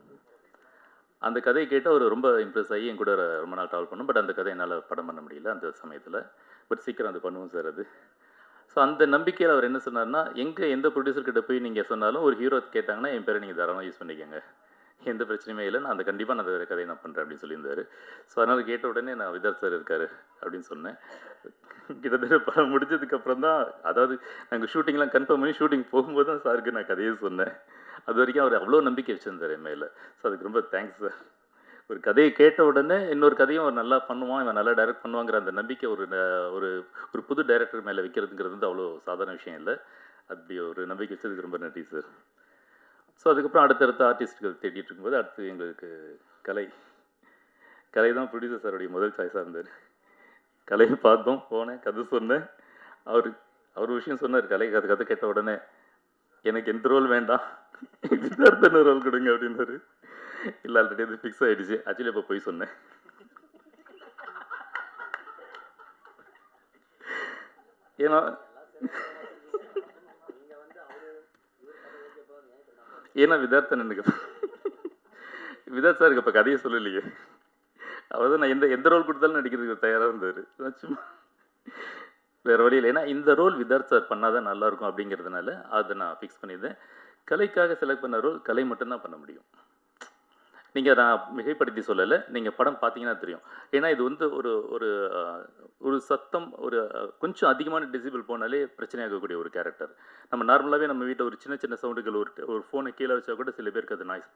அந்த கதையை கேட்டு அவர் ரொம்ப இம்ப்ரெஸ் ஆகி என் கூட ரொம்ப நாள் ட்ராவல் பண்ணோம். பட் அந்த கதை என்னால் படம் பண்ண முடியல அந்த சமயத்தில். பட் சீக்கிரம் அது பண்ணுவோம் சார் அது. ஸோ அந்த நம்பிக்கையில் அவர் என்ன சொன்னார்னா, எந்த ப்ரொடியூசர்கிட்ட போய் நீங்கள் சொன்னாலும் ஒரு ஹீரோ கேட்டாங்கன்னா என் பேரை நீங்கள் தாராளமாக யூஸ் பண்ணிக்கோங்க, எந்த பிரச்சனையுமே இல்லை, நான் கண்டிப்பாக நான் அந்த கதையை நான் பண்ணுறேன் அப்படின்னு சொல்லியிருந்தார். ஸோ அதனால் கேட்ட உடனே நான் விதாத் சார் இருக்கார் அப்படின்னு சொன்னேன். கிட்டத்தட்ட படம் முடிஞ்சதுக்கப்புறம் தான், அதாவது நாங்கள் ஷூட்டிங்லாம் கன்ஃபார்ம் பண்ணி ஷூட்டிங் போகும்போது தான் சாருக்கு நான் கதையே சொன்னேன். அது வரைக்கும் அவர் அவ்வளோ நம்பிக்கை வச்சுருந்தார் என் மேலே. ஸோ அதுக்கு ரொம்ப தேங்க்ஸ் சார். ஒரு கதையை கேட்ட உடனே இன்னொரு கதையும் அவர் நல்லா பண்ணுவான், இவன் நல்லா டைரக்ட் பண்ணுவாங்கிற அந்த நம்பிக்கை ஒரு ஒரு புது டைரக்டர் மேலே வைக்கிறதுங்கிறது வந்து அவ்வளோ சாதாரண விஷயம் இல்லை. அப்படி ஒரு நம்பிக்கை வச்சதுக்கு ரொம்ப நன்றி சார். ஸோ அதுக்கப்புறம் அடுத்தடுத்த ஆர்டிஸ்ட்டுகள் தேடிட்டு இருக்கும்போது அடுத்து எங்களுக்கு கலை தான் ப்ரொடியூசர் சாருடைய முதல் சாய்ஸாக இருந்தார். கலையை பார்த்தோம், போனேன், கதை சொன்னேன். அவர் விஷயம் சொன்னார், கதை கேட்ட உடனே எனக்கு எந்த ரோல் வேண்டாம், விதார்த்தன ரோல் கொடுங்க அப்படின்னாரு. இல்லை ஆல்ரெடி அது ஃபிக்ஸ் ஆகிடுச்சு. ஆக்சுவலி இப்போ போய் சொன்னேன். ஏன்னா விதார்த்தன் எனக்கு விதாத் சாருக்கு இப்போ கதையை சொல்லலையே, அவர் தான் நான் எந்த எந்த ரோல் கொடுத்தாலும் நடிக்கிறதுக்கு தயாராக இருந்தார். நான் சும்மா வேறு வழி இல்லை. ஏன்னா இந்த ரோல் விதார்த் சார் பண்ணால் தான் நல்லாயிருக்கும் அப்படிங்கிறதுனால அதை நான் ஃபிக்ஸ் பண்ணியிருந்தேன். கலைக்காக செலக்ட் பண்ண ரோல் கலை மட்டும்தான் பண்ண முடியும். நீங்கள் நான் மிகைப்படுத்தி சொல்லலை, நீங்கள் படம் பார்த்தீங்கன்னா தெரியும். ஏன்னா இது வந்து ஒரு ஒரு ஒரு சத்தம் ஒரு கொஞ்சம் அதிகமான டெசிபிள் போனாலே பிரச்சனையாகக்கூடிய ஒரு கேரக்டர். நம்ம நார்மலாகவே நம்ம வீட்டில் ஒரு சின்ன சின்ன சவுண்டுகள் ஒரு ஃபோனை கீழே வச்சா கூட சில பேருக்கு அது நாய்ஸ்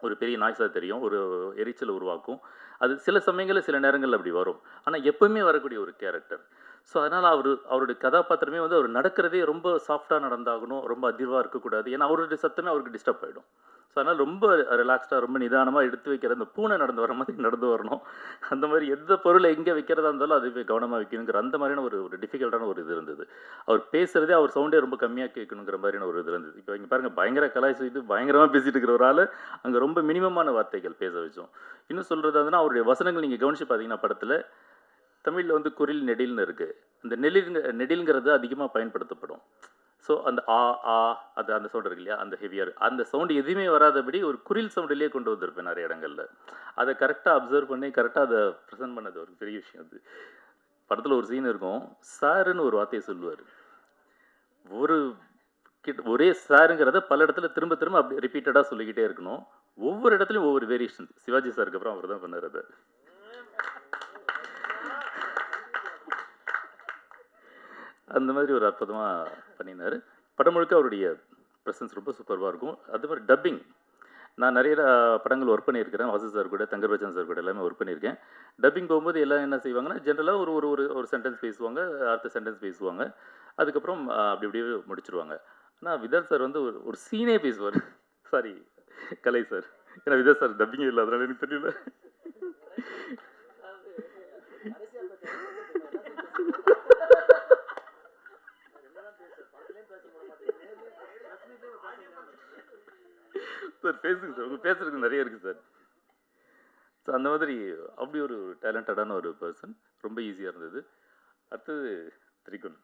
ஒரு பெரிய நாய்ஸாக தெரியும், ஒரு எரிச்சல் உருவாக்கும். அது சில சமயங்களில் சில நேரங்களில் அப்படி வரும். ஆனால் எப்போவுமே வரக்கூடிய ஒரு கேரக்டர். ஸோ அதனால் அவருடைய கதாபாத்திரமே வந்து அவர் நடக்கிறதே ரொம்ப சாஃப்டாக நடந்தாகணும், ரொம்ப அதிர்வாக இருக்கக்கூடாது. ஏன்னா அவருடைய சத்தமே அவருக்கு டிஸ்டர்ப் ஆகிடும். ஸோ அதனால் ரொம்ப ரிலாக்ஸ்டாக ரொம்ப நிதானமாக எடுத்து வைக்கிற அந்த பூனை நடந்து வர மாதிரி நடந்து வரணும். அந்த மாதிரி எந்த பொருளை எங்கே வைக்கிறதா இருந்தாலும் அதுவே கவனமாக வைக்கணுங்கிற அந்த மாதிரியான ஒரு டிஃபிகல்ட்டான ஒரு இது இருந்தது. அவர் பேசுகிறதே அவர் சவுண்டே ரொம்ப கம்மியாக கேட்கணுங்கிற மாதிரியான ஒரு இது இருந்தது. இப்போ இங்கே பாருங்கள், பயங்கர கலாய்ச்சிட்டு பயங்கரமாக பேசிகிட்டு இருக்கிற ஒரு ஆள் அங்கே ரொம்ப மினிமமான வார்த்தைகள் பேச வச்சோம். இன்னும் சொல்கிறது அதுனா அவருடைய வசனங்கள் நீங்கள் கவனித்து பார்த்தீங்கன்னா படத்தில் தமிழில் வந்து குரில் நெடில்னு இருக்குது. அந்த நெடில்ங்கிறது அதிகமாக பயன்படுத்தப்படும். ஸோ அந்த அந்த சவுண்ட் இருக்கு இல்லையா, அந்த ஹெவியாக அந்த சவுண்டு எதுவுமே வராதபடி ஒரு குரில் சவுண்டிலேயே கொண்டு வந்திருப்பேன் நிறைய இடங்களில். அதை கரெக்டாக அப்சர்வ் பண்ணி கரெக்டாக அதை ப்ரெசென்ட் பண்ணது ஒரு பெரிய விஷயம். அது படத்தில் ஒரு சீன் இருக்கும், சாருன்னு ஒரு வார்த்தையை சொல்லுவார். ஒரே சாருங்கிறத பல இடத்துல திரும்ப திரும்ப அப்படி ரிப்பீட்டடாக சொல்லிக்கிட்டே இருக்கணும். ஒவ்வொரு இடத்துலையும் ஒவ்வொரு வேரியேஷன். சிவாஜி சாருக்கு அப்புறம் அவர் தான் பண்ணார் அதை. அந்த மாதிரி ஒரு அற்புதமாக பண்ணினார். படம் முழுக்க அவருடைய ப்ரெசன்ஸ் ரொம்ப சூப்பராக இருக்கும். அது மாதிரி டப்பிங் நான் நிறைய படங்கள் ஒர்க் பண்ணியிருக்கிறேன். வாசு சார் கூட, தங்கர் பச்சன் சார் கூட எல்லாமே ஒர்க் பண்ணியிருக்கேன். டப்பிங் போகும்போது எல்லாம் என்ன செய்வாங்கன்னா, ஜென்ரலாக ஒரு ஒரு ஒரு சென்டென்ஸ் பேசுவாங்க, அடுத்த சென்டென்ஸ் பேசுவாங்க, அதுக்கப்புறம் அப்படி இப்படியே முடிச்சிருவாங்க. ஆனால் விதார்த் சார் வந்து ஒரு சீனே பேசுவார். சாரி, கலை சார். ஏன்னா விதார்த் சார் டப்பிங்கே இல்லை, அதனால எனக்கு தெரியல. சார் பேசுங்க சார், உங்களுக்கு பேசுறதுக்கு நிறைய இருக்குது சார். ஸோ அந்த மாதிரி அப்படி ஒரு டேலண்டடான ஒரு பர்சன், ரொம்ப ஈஸியாக இருந்தது. அடுத்தது திரிகுன்.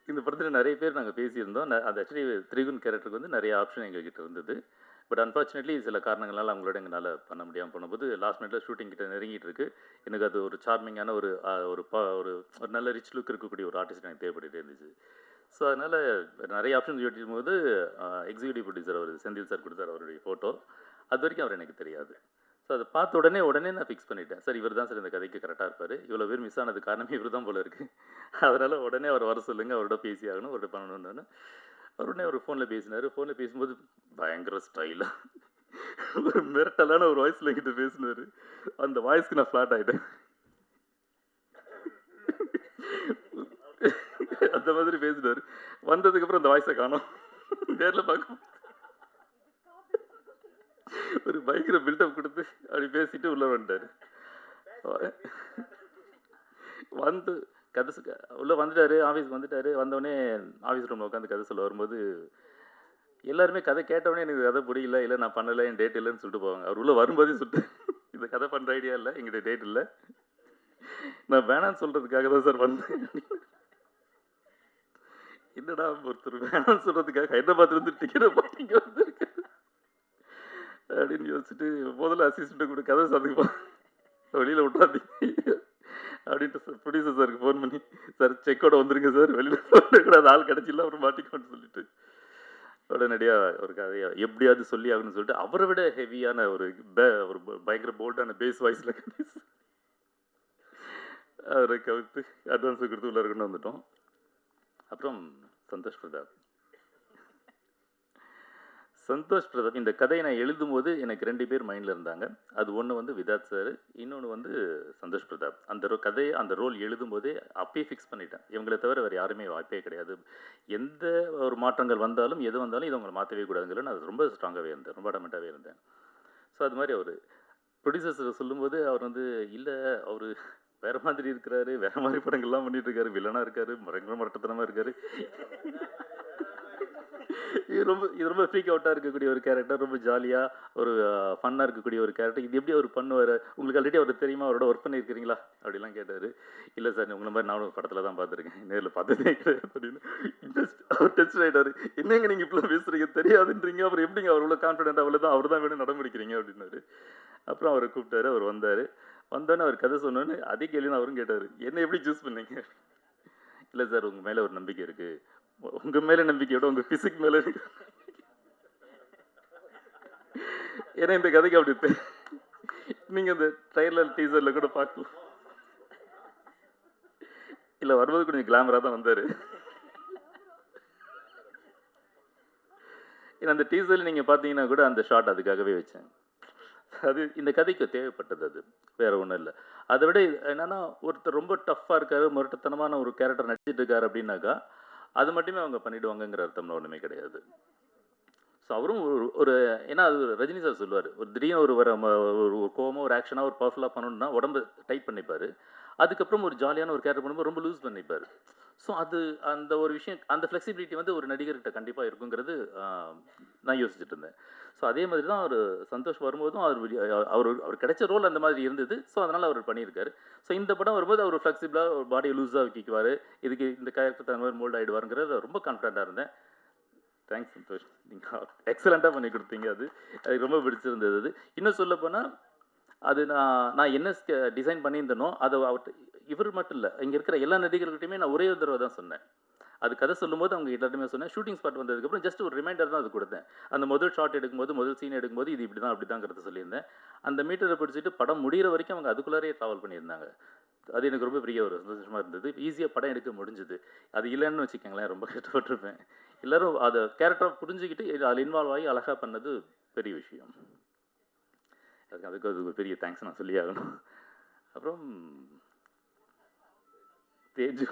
இந்த படத்தில் நிறைய பேர் நாங்கள் பேசியிருந்தோம். அது ஆக்சுவலி திரிகுன் கேரக்டருக்கு வந்து நிறைய ஆப்ஷன் எங்ககிட்ட இருந்தது. பட் அன்ஃபார்ச்சுனேட்லி சில காரணங்களால் அவங்களோட எங்களால் பண்ண முடியாமல் போனபோது லாஸ்ட் மினிட்ல ஷூட்டிங் கிட்ட நெருங்கிட்டு இருக்கு. எனக்கு அது ஒரு சார்மிங்கான ஒரு ஒரு நல்ல ரிச் லுக் இருக்கக்கூடிய ஒரு ஆர்டிஸ்ட் எனக்கு தேவைப்பட்டுட்டே இருந்துச்சு. ஸோ அதனால் நிறைய ஆப்ஷன்ஸ் யோசிக்கும் போது எக்ஸிக்யூட்டிவ் ப்ரொடியூசர் அவர் செந்தில் சார் கொடுத்தார் அவருடைய ஃபோட்டோ. அது வரைக்கும் அவர் எனக்கு தெரியாது. ஸோ அதை பார்த்த உடனே நான் ஃபிக்ஸ் பண்ணிட்டேன். சார் இவர் தான் சார் இந்த கதைக்கு கரெக்டாக இருப்பார். இவ்வளோ பேர் மிஸ் ஆனது காரணமே இவர் தான் போல இருக்குது. அதனால் உடனே அவர் வர சொல்லுங்கள், அவரோட பேசி ஆகணும், அவர்கிட்ட பண்ணணுன்னு. அவர் உடனே அவர் ஃபோனில் பேசினார். ஃபோனில் பேசும்போது பயங்கர ஸ்டைலாக ஒரு மிரட்டலான ஒரு வாய்ஸில் என்கிட்ட பேசினார். அந்த வாய்ஸ்க்கு நான் ஃப்ளாட் ஆகிட்டேன். அந்த மாதிரி பேசினார். வந்ததுக்கப்புறம் அந்த வாய்ஸை காணோம். நேரில் பார்க்கும் ஒரு பயங்கர பில்டப் கொடுத்து அப்படி பேசிட்டு உள்ள வந்துட்டார். வந்து கதை உள்ளே வந்துட்டார், ஆஃபீஸ்க்கு வந்துட்டார். வந்தோடனே ஆஃபீஸ் ரூமில் உட்காந்து கதை சொல்ல வரும்போது எல்லாருமே கதை கேட்டவுடனே எனக்கு கதை பிடிக்கல, இல்லை நான் பண்ணலை, என் டேட் இல்லைன்னு சொல்லிட்டு போவாங்க. அவர் உள்ளே வரும்போதே சொல்லிட்டு இந்த கதை பண்ணுற ஐடியா இல்லை, எங்கிட்ட டேட் இல்லை, நான் வேணான்னு சொல்கிறதுக்காக தான் சார் வந்தேன். என்னடா ஒருத்தர் வேணான்னு சொல்கிறதுக்காக ஹைதராபாத்லேருந்து டிக்கெட்டை போட்டு இங்கே வந்துருக்கு அப்படின்னு யோசிச்சுட்டு முதல்ல அசிஸ்டண்ட்டை கூட கதை சாதிப்பா வெளியில் விட்றாதீங்க அப்படின்ட்டு சார் ப்ரொடியூசர் சாருக்கு ஃபோன் பண்ணி, சார் செக்கோட வந்துருங்க சார், வெளியில் போடக்கூடாது, ஆள் கிடச்சில்ல அப்புறம் மாட்டிக்கோன்னு சொல்லிட்டு உடனடியாக ஒரு கதையை எப்படியாவது சொல்லி ஆகணும்னு சொல்லிட்டு அவரை விட ஹெவியான ஒரு பயங்கர போல்டான பேஸ் வாய்ஸில் அவரை கவுத்து அட்வான்ஸ் கொடுத்து உள்ள இருக்குன்னு வந்துட்டோம். அப்புறம் சந்தோஷ் பிரதாப் இந்த கதையை நான் எழுதும் போது எனக்கு 2 பேர் மைண்டில் இருந்தாங்க. அது ஒன்று வந்து விதார்த் சார், இன்னொன்று வந்து சந்தோஷ் பிரதாப். அந்த கதையை அந்த ரோல் எழுதும் போதே அப்பயே ஃபிக்ஸ் பண்ணிட்டேன். இவங்களை தவிர வேறு யாருமே வாய்ப்பே கிடையாது. எந்த ஒரு மாற்றங்கள் வந்தாலும் எது வந்தாலும் இதை அவங்களை மாற்றவே கூடாதுங்கிற நான் ரொம்ப ஸ்ட்ராங்காகவே இருந்தேன், ரொம்ப அடமெண்ட்டாகவே இருந்தேன். ஸோ அது மாதிரி அவர் ப்ரொடியூசர்ஸ் சொல்லும்போது அவர் வந்து இல்லை அவர் வேறு மாதிரி இருக்கிறாரு, வேறு மாதிரி படங்கள்லாம் பண்ணிட்டு இருக்காரு, வில்லனாக இருக்காரு, மரட்டத்தனமாக இருக்காரு, இது ரொம்ப ஃப்ரீக் அவுட்டாக இருக்கக்கூடிய ஒரு கேரக்டர், ரொம்ப ஜாலியாக ஒரு ஃபன்னாக இருக்கக்கூடிய ஒரு கேரக்டர். இது எப்படி அவர் பண்ணுவார், உங்களுக்கு ஆல்ரெடி அவர் தெரியுமா, அவரோட ஒர்க் பண்ணியிருக்கிறீங்களா அப்படிலாம் கேட்டார். இல்லை சார், உங்களை மாதிரி நானும் படத்தில் தான் பார்த்துருக்கேன், நேரில் பார்த்ததே கிடையாது அப்படின்னு. அவர் டென்ஷன் ஆகிட்டார். என்னங்க நீங்கள் இப்படிலாம் பேசுகிறீங்க, தெரியாதுன்றீங்க, அப்புறம் எப்படிங்க அவர் இவ்வளோ கான்ஃபிடென்ட், அவர் தான் வேணும் நடமுடிக்கிறீங்க அப்படின்னாரு. அப்புறம் அவரை கூப்பிட்டாரு, அவர் வந்தார். வந்தோடனே அவர் கதை சொன்னோன்னு அதே கேள்வி அவரும் கேட்டார், என்ன எப்படி சூஸ் பண்ணீங்க? இல்லை சார், உங்கள் மேலே ஒரு நம்பிக்கை இருக்குது, உங்கள் மேலே நம்பிக்கையோட உங்கள் ஃபிசிக் மேலே இருக்கு. ஏன்னா இந்த கதைக்கு அப்படி நீங்கள் இந்த ட்ரைலர் டீசரில் கூட பார்க்கலாம். இல்லை, வரும்போது கொஞ்சம் கிளாமராக தான் வந்தார். ஏன்னா அந்த டீசரில் நீங்கள் பார்த்தீங்கன்னா கூட அந்த ஷாட் அதுக்காகவே வச்சேன். அது இந்த கதைக்கு தேவைப்பட்டது, அது வேற ஒன்றும் இல்லை. அதை விட என்னன்னா, ஒருத்தர் ரொம்ப டஃப்பாக இருக்காரு, முரட்டுத்தனமான ஒரு கேரக்டர் நடிச்சிட்டு இருக்காரு அப்படின்னாக்கா அது மட்டுமே அவங்க பண்ணிடுவாங்கங்கிற அர்த்தம்லாம் ஒன்றுமே கிடையாது. ஸோ அவரும் ஒரு ஏன்னா அது ரஜினி சார் சொல்லுவார், ஒரு திடீர்னு ஒரு கோவமாக ஒரு ஆக்ஷனாக ஒரு பவர்ஃபுல்லாக பண்ணணும்னா உடம்பு டைட் பண்ணிப்பார், அதுக்கப்புறம் ஒரு ஜாலியான ஒரு கேரக்டர் பண்ணும்போது ரொம்ப லூஸ் பண்ணிப்பார். ஸோ அந்த ஒரு விஷயம், அந்த ஃப்ளெக்சிபிலிட்டி வந்து ஒரு நடிகர்கிட்ட கண்டிப்பாக இருக்குங்கிறது நான் யோசிச்சுட்டு இருந்தேன். ஸோ அதே மாதிரி தான் அவர் சந்தோஷ் வரும்போதும் அவர் கிடைச்ச ரோல் அந்த மாதிரி இருந்தது. ஸோ அதனால் அவர் பண்ணியிருக்காரு. ஸோ இந்த படம் வரும்போது அவர் ஃப்ளெக்சிபிளாக ஒரு பாடியை லூஸாக வைக்குவார், இதுக்கு இந்த கேரக்டர் தகுந்த மாதிரி மோல்ட் ஆகிடுவாருங்கிறது ரொம்ப கான்ஃபிடண்ட்டாக இருந்தேன். தேங்க்ஸ் சந்தோஷ், நீங்கள் எக்ஸலண்ட்டாக பண்ணி கொடுத்தீங்க. அது ரொம்ப பிடிச்சிருந்தது. அது இன்னும் சொல்லப்போனால் அது நான் என்ன டிசைன் பண்ணியிருந்தேனோ அதை இவர் மட்டும் இல்லை, இங்கே இருக்கிற எல்லா நடிகர்கள்ட்டையுமே நான் ஒரே ஒரு தடவை தான் சொன்னேன். அது கதை சொல்லும்போது அவங்க எல்லாருமே சொன்னேன். ஷூட்டிங் ஸ்பாட் வந்ததுக்கப்புறம் ஜஸ்ட் ஒரு ரிமைண்டர் தான் அது கொடுத்தேன். அந்த முதல் ஷாட் எடுக்கும்போது, முதல் சீன் எடுக்கும்போது இது இப்படி தான் அப்படி தாங்கிறத சொல்லியிருந்தேன். அந்த மீட்டரை பிடிச்சிட்டு படம் முடிகிற வரைக்கும் அவங்க அதுக்குள்ளாரே ட்ராவல் பண்ணியிருந்தாங்க. அது எனக்கு ரொம்ப பெரிய ஒரு சந்தோஷமாக இருந்தது. ஈஸியாக படம் எடுக்க முடிஞ்சுது. அது இல்லைன்னு வச்சுக்கோங்களேன், ரொம்ப கஷ்டப்பட்டிருப்பேன். எல்லோரும் அதை கேரக்டராக புரிஞ்சுக்கிட்டு அதில் இன்வால்வ் ஆகி அழகாக பண்ணது பெரிய விஷயம். அதுக்கு அது ஒரு பெரிய தேங்க்ஸ் நான் சொல்லி ஆகணும். அப்புறம் தேஜு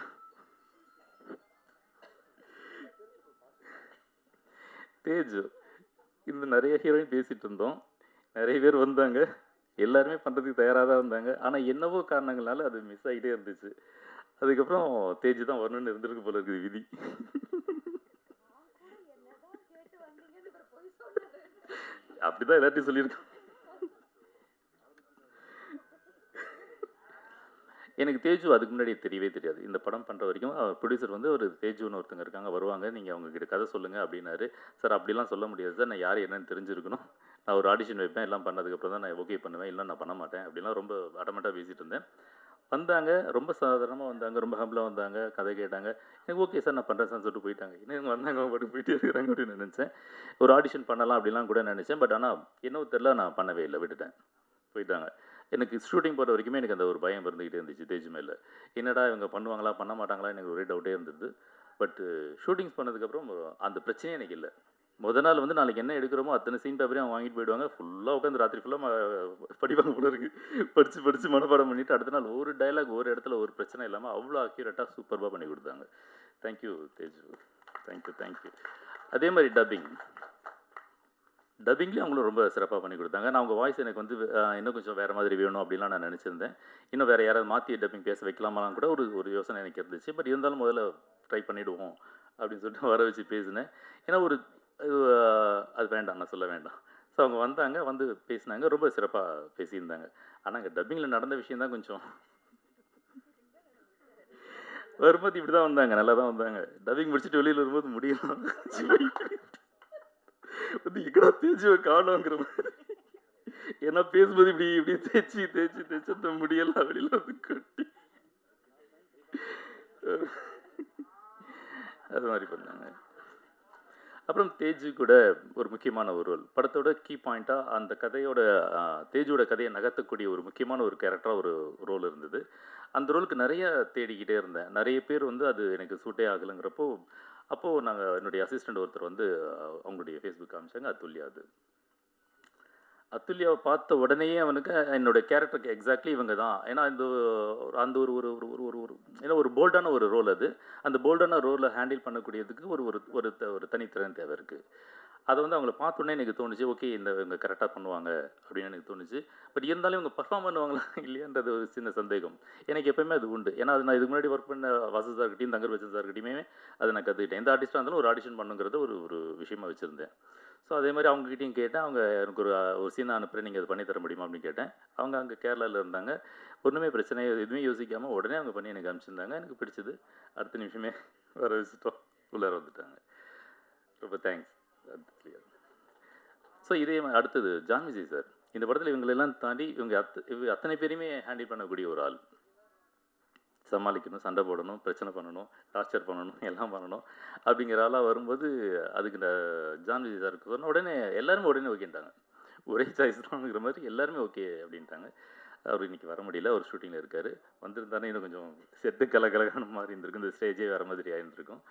இந்த நிறைய ஹீரோயின் பேசிகிட்டு இருந்தோம், நிறைய பேர் வந்தாங்க, எல்லாருமே பண்ணுறதுக்கு தயாராக தான் இருந்தாங்க. ஆனால் என்னவோ காரணங்களால அது மிஸ் ஆகிட்டே இருந்துச்சு. அதுக்கப்புறம் தேஜு தான் வரணும்னு இருந்திருக்கு போல இருக்குது விதி. அப்படிதான் எல்லாத்தையும் சொல்லியிருக்கோம். எனக்கு தேஜு அதுக்கு முன்னாடி தெரியவே தெரியாது. இந்த படம் பண்ணுற வரைக்கும் ப்ரொடியூசர் வந்து ஒரு தேஜுன்னு ஒருத்தங்க இருக்காங்க, வருவாங்க, நீங்கள் அவங்கக்கிட்ட கதை சொல்லுங்கள் அப்படின்னாரு. சார் அப்படிலாம் சொல்ல முடியாது சார், நான் யார் என்னன்னு தெரிஞ்சிருக்கணும், நான் ஒரு ஆடிஷன் வைப்பேன், எல்லாம் பண்ணதுக்கப்புறம் தான் நான் ஓகே பண்ணுவேன், இல்லை நான் பண்ண மாட்டேன் அப்படிலாம் ரொம்ப அடமெண்ட்டாக பேசிகிட்டு இருந்தேன். வந்தாங்க, ரொம்ப சாதாரணமாக வந்தாங்க, ரொம்ப ஹம்பிளாக வந்தாங்க, கதை கேட்டாங்க. எனக்கு ஓகே சார் நான் பண்ணுறேன் சார் சொல்லிட்டு போயிட்டாங்க. இன்னும் வந்தாங்க, அவங்க பாட்டு போயிட்டே இருக்கிறாங்க அப்படின்னு நினச்சேன். ஒரு ஆடிஷன் பண்ணலாம் அப்படிலாம் கூட நினச்சேன். பட் ஆனால் என்னவோ தெரில, நான் பண்ணவே இல்லை, விட்டுட்டேன், போயிட்டாங்க. எனக்கு ஷூட்டிங் போகிற வரைக்குமே எனக்கு அந்த ஒரு பயம் இருந்துக்கிட்டே இருந்துச்சு தேஜு மேலே. என்னடா இவங்க பண்ணுவாங்களா பண்ண மாட்டாங்களா, எனக்கு ஒரே டவுட்டே இருந்தது. பட் ஷூட்டிங்ஸ் பண்ணதுக்கப்புறம் அந்த பிரச்சனையே எனக்கு இல்லை. முத நாள் வந்து நாளைக்கு என்ன எடுக்கிறோமோ அத்தனை சீன் பேப்பரையும் அவங்க வாங்கிட்டு போயிடுவாங்க. ஃபுல்லாக உட்காந்து ராத்திரி ஃபுல்லாக படிப்பாங்க போல இருக்குது. படித்து மனப்பாடம் பண்ணிவிட்டு அடுத்த நாள் ஒரு டைலாக் ஒரு இடத்துல ஒரு பிரச்சனை இல்லாமல் அவ்வளோ அக்யூரேட்டாக சூப்பராக பண்ணி கொடுத்தாங்க. Thank you Teju, thank you. அதே மாதிரி டப்பிங்லேயும் அவங்களும் ரொம்ப சிறப்பாக பண்ணி கொடுத்தாங்க. நான் அவங்க வாய்ஸ் எனக்கு வந்து இன்னும் கொஞ்சம் வேறு மாதிரி வேணும் அப்படின்லாம் நான் நினச்சிருந்தேன். இன்னும் வேறு யாராவது மாற்றி டப்பிங் பேச வைக்கலாமாலாம் கூட ஒரு யோசனை எனக்கு இருந்துச்சு. பட் இருந்தாலும் முதல்ல ட்ரை பண்ணிவிடுவோம் அப்படின்னு சொல்லிட்டு வர வச்சு பேசினேன். ஏன்னா அது வேண்டாம், நான் சொல்ல வேண்டாம். ஸோ அவங்க வந்தாங்க, வந்து பேசினாங்க, ரொம்ப சிறப்பாக பேசியிருந்தாங்க. ஆனால் அங்கே டப்பிங்கில் நடந்த விஷயம் தான் கொஞ்சம் வரும்போது இப்படி தான் வந்தாங்க, நல்லா தான் வந்தாங்க. டப்பிங் முடிச்சுட்டு வெளியில் வரும்போது முடியலாம் வந்து எங்கடா தேஜுவை காணோங்கிற மாதிரி. ஏன்னா பேசும்போது இப்படி தேய்ச்சி அந்த முடியெல்லாம் வெளியில் வந்து கட்டி அது மாதிரி பண்ணாங்க. அப்புறம் தேஜு கூட ஒரு முக்கியமான ஒரு ரோல், படத்தோட கீ பாயிண்ட்டாக அந்த கதையோட தேஜுவோட கதையை நகர்த்தக்கூடிய ஒரு முக்கியமான ஒரு கேரக்டராக ஒரு ரோல் இருந்தது. அந்த ரோலுக்கு நிறைய தேடிக்கிட்டே இருந்தேன். நிறைய பேர் வந்து அது எனக்கு சூட்டே ஆகலைங்கிறப்போ, அப்போது நாங்கள் என்னுடைய அசிஸ்டண்ட் ஒருத்தர் வந்து அவங்களுடைய ஃபேஸ்புக் காமிச்சாங்க, அத்துல்யாவை பார்த்த உடனேயே அவனுக்கு என்னோட கேரக்டருக்கு எக்ஸாக்ட்லி இவங்க தான். ஏன்னா அந்த ஒரு போல்டான ஒரு ரோல் அது. அந்த போல்டான ரோலை ஹேண்டில் பண்ணக்கூடியதுக்கு ஒரு தனித்திறன் தேவை இருக்குது. அதை வந்து அவங்கள பார்த்தோன்னே எனக்கு தோணுச்சு, ஓகே இவங்க கரெக்டாக பண்ணுவாங்க அப்படின்னு எனக்கு தோணுச்சு. பட் இருந்தாலும் இவங்க பெர்ஃபார்ம் பண்ணுவாங்களா இல்லையான்றது ஒரு சின்ன சந்தேகம். எனக்கு எப்பயுமே அது உண்டு. ஏன்னா அது நான் இதுக்கு முன்னாடி ஒர்க் பண்ண வாசு சார்கிட்டையும், தங்கர் பச்சன் சார்கிட்டையுமே அதை நான் கற்றுக்கிட்டேன். எந்த ஆர்டிஸ்ட்டாக இருந்தாலும் ஒரு ஆடிஷன் பண்ணுங்கிறத ஒரு ஒரு விஷயமா வச்சுருந்தேன். ஸோ அதே மாதிரி அவங்ககிட்டயும் கேட்டேன். அவங்க எனக்கு ஒரு சீன் அனுப்புகிறேன், நீங்கள் அது பண்ணி தர முடியுமா அப்படின்னு கேட்டேன். அவங்க அங்கே கேரளாவில் இருந்தாங்க. ஒன்றுமே பிரச்சனை எதுவுமே யோசிக்காமல் உடனே அவங்க பண்ணி எனக்கு அனுப்பிச்சிருந்தாங்க. எனக்கு பிடிச்சது. அடுத்த நிமிஷமே வர வச்சுட்டோம், உள்ளார வந்துட்டாங்க. ரொம்ப தேங்க்ஸ். ஸோ இதே அடுத்தது ஜான் விஜய் சார். இந்த படத்தில் இவங்களெல்லாம் தாண்டி இவங்க அத்தனை பேரையுமே ஹேண்டில் பண்ணக்கூடிய ஒரு ஆள். சமாளிக்கணும், சண்டை போடணும், பிரச்சனை பண்ணணும், டார்ச்சர் பண்ணணும், எல்லாம் பண்ணணும் அப்படிங்கிற ஆளாக வரும்போது அதுக்கு ஜான் விஜய் சாருக்கு சொன்ன உடனே எல்லாருமே உடனே ஓகேன்ட்டாங்க. ஒரே சாய்ஸ் தான்ங்கிற மாதிரி எல்லாருமே ஓகே அப்படின்ட்டாங்க. அவர் இன்றைக்கி வர முடியல, ஒரு ஷூட்டிங்கில் இருக்கார். வந்திருந்தானே இன்னும் கொஞ்சம் செட்டு கலகலகான மாதிரி இருந்திருக்கும், இந்த ஸ்டேஜே வேறு மாதிரி ஆயிருந்திருக்கும்.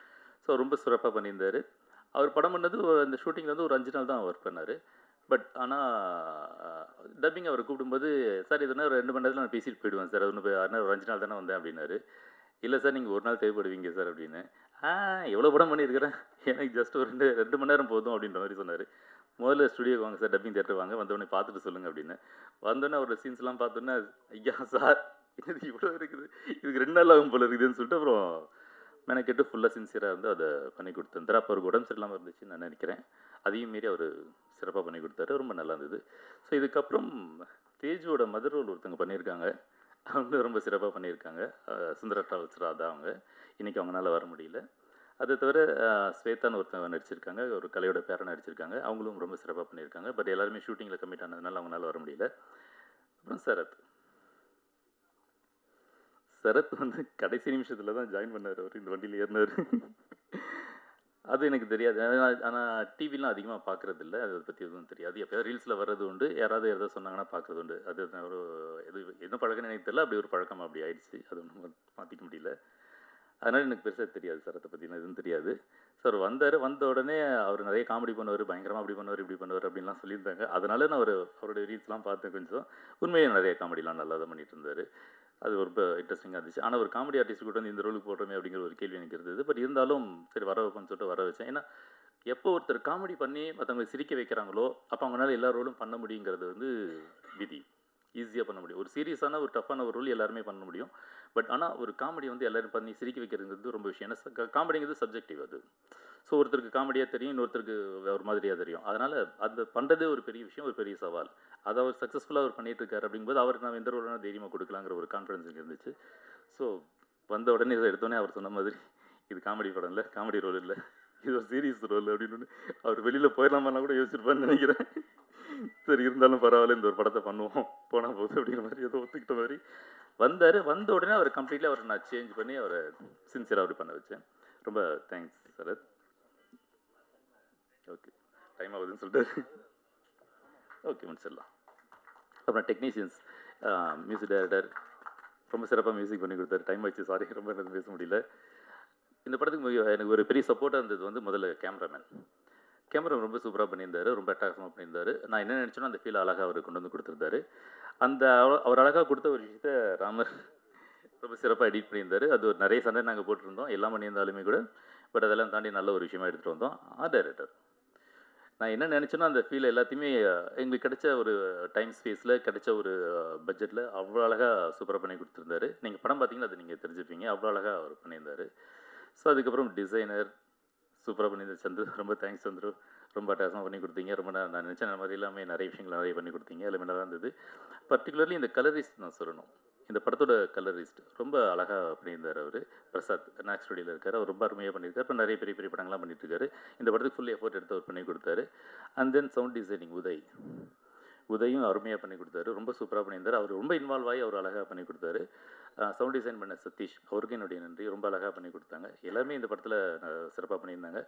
ஸோ ரொம்ப சிறப்பாக பண்ணியிருந்தார். அவர் படம் பண்ணது அந்த ஷூட்டிங்கில் வந்து ஒரு 5 நாள் தான் ஒர்க் பண்ணார். பட் ஆனால் டப்பிங் அவர் கூப்பிடும்போது, சார் இதுனா ஒரு 2 மணி நேரத்தில் நான் பேசிட்டு போயிடுவேன் சார், அது ஒன்று ஒரு 5 நாள் தானே வந்தேன் அப்படின்னாரு. இல்லை சார் நீங்கள் 1 நாள் தேவைப்படுவீங்க சார் அப்படின்னு. எவ்வளோ படம் பண்ணியிருக்கிறேன், எனக்கு ஜஸ்ட் ஒரு 2 மணி நேரம் போதும் அப்படின்ற மாதிரி சொன்னார். முதல்ல ஸ்டுடியோக்கு வாங்க சார், டப்பிங் தேட்டர் வாங்க, வந்தோடனே பார்த்துட்டு சொல்லுங்கள் அப்படின்னு. வந்தோடனே அவரோட சீன்ஸ்லாம் பார்த்தோன்னே, ஐயா சார் இது இவ்வளோ இருக்குது, இதுக்கு 2 நாள் ஆகும் போல இருக்குதுன்னு சொல்லிட்டு அப்புறம் மெனக்கெட்டு ஃபுல்லாக சின்சியராக இருந்து அதை பண்ணி கொடுத்துருந்தார். அப்போ அவருக்கு உடம்பு சரியில்லாமல் இருந்துச்சுன்னு நான் நினைக்கிறேன். அதையும் மீறி அவர் சிறப்பாக பண்ணி கொடுத்தாரு. ரொம்ப நல்லா இருந்தது. ஸோ இதுக்கப்புறம் தேஜுவோட மதர் ரோல் ஒருத்தவங்க பண்ணியிருக்காங்க. அவங்க ரொம்ப சிறப்பாக பண்ணியிருக்காங்க. சுந்தரா ட்ராவல்ஸ் ராதா அவங்க. இன்றைக்கி அவங்களால வர முடியல. அதை தவிர ஸ்வேதான்னு ஒருத்தவங்க நடிச்சிருக்காங்க, ஒரு கலையோட பேரை நடிச்சிருக்காங்க. அவங்களும் ரொம்ப சிறப்பாக பண்ணியிருக்காங்க. பட் எல்லாருமே ஷூட்டிங்கில் கமிட் ஆனதுனால அவங்களால வர முடியல. அப்புறம் சரத் வந்து கடைசி நிமிஷத்தில் தான் ஜாயின் பண்ணார். அவர் இந்த வண்டியில் ஏறினார். அது எனக்கு தெரியாது. ஆனால் டிவிலாம் அதிகமாக பார்க்குறதில்ல, அதை பற்றி எதுவும் தெரியாது. எப்போயாவது ரீல்ஸில் வர்றது உண்டு, யாராவது சொன்னாங்கன்னா பார்க்குறது உண்டு. அது ஒரு என்ன பழக்கம்னு எனக்கு தெரியல, அப்படி ஒரு பழக்கம் அப்படி ஆயிடுச்சு. அது ஒன்றும் மாற்றிக்க முடியல. அதனால் எனக்கு பெருசாக தெரியாது, சரத்தை பற்றிலாம் எதுவும் தெரியாது. சார் வந்தார். வந்த உடனே அவர் நிறைய காமெடி பண்ணுவார், பயங்கரமாக அப்படி பண்ணுவார், இப்படி பண்ணுவார் அப்படின்லாம் சொல்லியிருந்தாங்க. அதனால நான் அவருடைய ரீல்ஸ்லாம் பார்த்தேன் கொஞ்சம். உண்மையாக நிறைய காமெடிலாம் நல்லா தான் பண்ணிட்டு இருந்தார். அது ரொம்ப இன்ட்ரெஸ்டிங்காக இருந்துச்சு. ஆனால் ஒரு காமெடி ஆர்டிஸ்ட் கூட வந்து இந்த ரோலுக்கு போடுறோமே அப்படிங்கிற ஒரு கேள்வி எனக்கு இருந்தது. பட் இருந்தாலும் சரி வர வைப்பேன்னு சொல்லிட்டு வர வச்சேன். ஏன்னா எப்போ ஒருத்தர் காமெடி பண்ணி மற்றவங்களை சிரிக்க வைக்கிறாங்களோ அப்போ அவங்களால எல்லா ரோலும் பண்ண முடியுங்கிறது வந்து விதி. ஈஸியாக பண்ண முடியும். ஒரு சீரியஸான ஒரு டஃப்பான ஒரு ரோல் எல்லாருமே பண்ண முடியும். பட் ஆனால் ஒரு காமெடி வந்து எல்லோரும் பண்ணி சிரிக்க வைக்கிறதுங்கிறது ரொம்ப விஷயம். ஏன்னா காமெடிங்கிறது சப்ஜெக்டிவ் அது. ஸோ ஒருத்தருக்கு காமெடியாக தெரியும், இன்னொருத்தருக்கு ஒரு மாதிரியாக தெரியும். அதனால் அது பண்ணுறதே ஒரு பெரிய விஷயம், ஒரு பெரிய சவால். அதை அவர் சக்ஸஸ்ஃபுல்லாக அவர் பண்ணிகிட்டு இருக்காரு அப்படிங்கும்போது அவருக்கு நான் எந்த ரோலான தைரியமாக கொடுக்கலாங்கிற ஒரு கான்ஃபிடன்ஸ் எனக்கு இருந்துச்சு. ஸோ வந்த உடனே இதை எடுத்தோடனே அவர் சொன்ன மாதிரி இது காமெடி படம் இல்லை, காமெடி ரோல் இல்லை, இது ஒரு சீரியஸ் ரோல் அப்படின்னு அவர் வெளியில் போயிடலாமான்னா கூட யோசிச்சிருப்பான்னு நினைக்கிறேன். சரி இருந்தாலும் பரவாயில்ல, இந்த ஒரு படத்தை பண்ணுவோம், போனால் போகுது அப்படிங்கிற மாதிரி ஏதோ ஒத்துக்கிட்ட மாதிரி வந்தார். வந்த உடனே அவர் கம்ப்ளீட்டாக அவரை நான் சேஞ்ச் பண்ணி அவரை சின்சியராக அப்படி பண்ண வச்சேன். ரொம்ப தேங்க்ஸ் சரத். ஓகே டைம் ஆகுதுன்னு சொல்லிட்டு ஓகே முடிச்சிடலாம். அப்புறம் டெக்னீஷியன்ஸ், மியூசிக் டைரக்டர் ரொம்ப சிறப்பாக மியூசிக் பண்ணி கொடுத்தாரு. டைம் ஆச்சு, சாரி ரொம்ப எனக்கு பேச முடியல. இந்த படத்துக்கு எனக்கு ஒரு பெரிய சப்போர்ட்டாக இருந்தது வந்து முதல்ல கேமராமேன் ரொம்ப சூப்பராக பண்ணியிருந்தார், ரொம்ப அட்டாசமாக பண்ணியிருந்தார். நான் என்ன நினச்சேனோ அந்த ஃபீல் அழகாக அவர் கொண்டு வந்து கொடுத்துருந்தாரு. அவர் அழகாக கொடுத்த ஒரு விஷயத்த ராமர் ரொம்ப சிறப்பாக எடிட் பண்ணியிருந்தார். அது ஒரு நிறைய சண்டை நாங்கள் போட்டிருந்தோம், எல்லாம் பண்ணியிருந்தாலுமே கூட. பட் அதெல்லாம் தாண்டி நல்ல ஒரு விஷயமா எடுத்துகிட்டு வந்தோம். டைரக்டர் நான் என்ன நினச்சேனோ அந்த ஃபீல் எல்லாத்தையுமே எங்களுக்கு கிடைச்ச ஒரு டைம் ஸ்பேஸில் கிடைச்ச ஒரு பட்ஜெட்டில் அவ்வளோ அழகாக சூப்பராக பண்ணி கொடுத்துருந்தாரு. நீங்கள் படம் பார்த்தீங்கன்னா அது நீங்கள் தெரிஞ்சுப்பீங்க, அவ்வளோ அழகாக அவர் பண்ணியிருந்தார். ஸோ அதுக்கப்புறம் டிசைனர் சூப்பராக பண்ணியிருந்தார் சந்துரு. ரொம்ப தேங்க்ஸ் சந்துரு, ரொம்ப அட்டாசமாக பண்ணி கொடுத்தீங்க. ரொம்ப நான் நினச்ச மாதிரி எல்லாமே நிறைய விஷயங்கள் நிறைய பண்ணி கொடுத்தீங்க, எல்லாமே நல்லா இருந்தது. பர்டிகுலர்லி இந்த கலரிஸ்ட் நான் சொல்லணும். இந்த படத்தோட கலரிஸ்ட் ரொம்ப அழகாக பண்ணியிருந்தார் அவர். பிரசாத் நேச்சுரல் ஸ்டுடியோவில் இருக்கார், அவர் ரொம்ப அருமையாக பண்ணியிருக்காரு. இப்போ நிறைய பெரிய பெரிய படங்கள்லாம் பண்ணிட்டு இருக்காரு. இந்த படத்துக்கு ஃபுல் எஃபோர்ட் எடுத்து அவர் பண்ணி கொடுத்தாரு. அண்ட் தென் சவுண்ட் டிசைனிங் உதயும் அருமையாக பண்ணி கொடுத்தாரு, ரொம்ப சூப்பராக பண்ணியிருந்தார். அவர் ரொம்ப இன்வால்வ் ஆகி அவர் அழகாக பண்ணி கொடுத்தாரு. சவுண்ட் டிசைன் பண்ண சதீஷ், அவருக்கு என்னுடைய நன்றி, ரொம்ப அழகாக பண்ணி கொடுத்தாங்க. எல்லாமே இந்த படத்தில் சிறப்பாக பண்ணியிருந்தாங்க.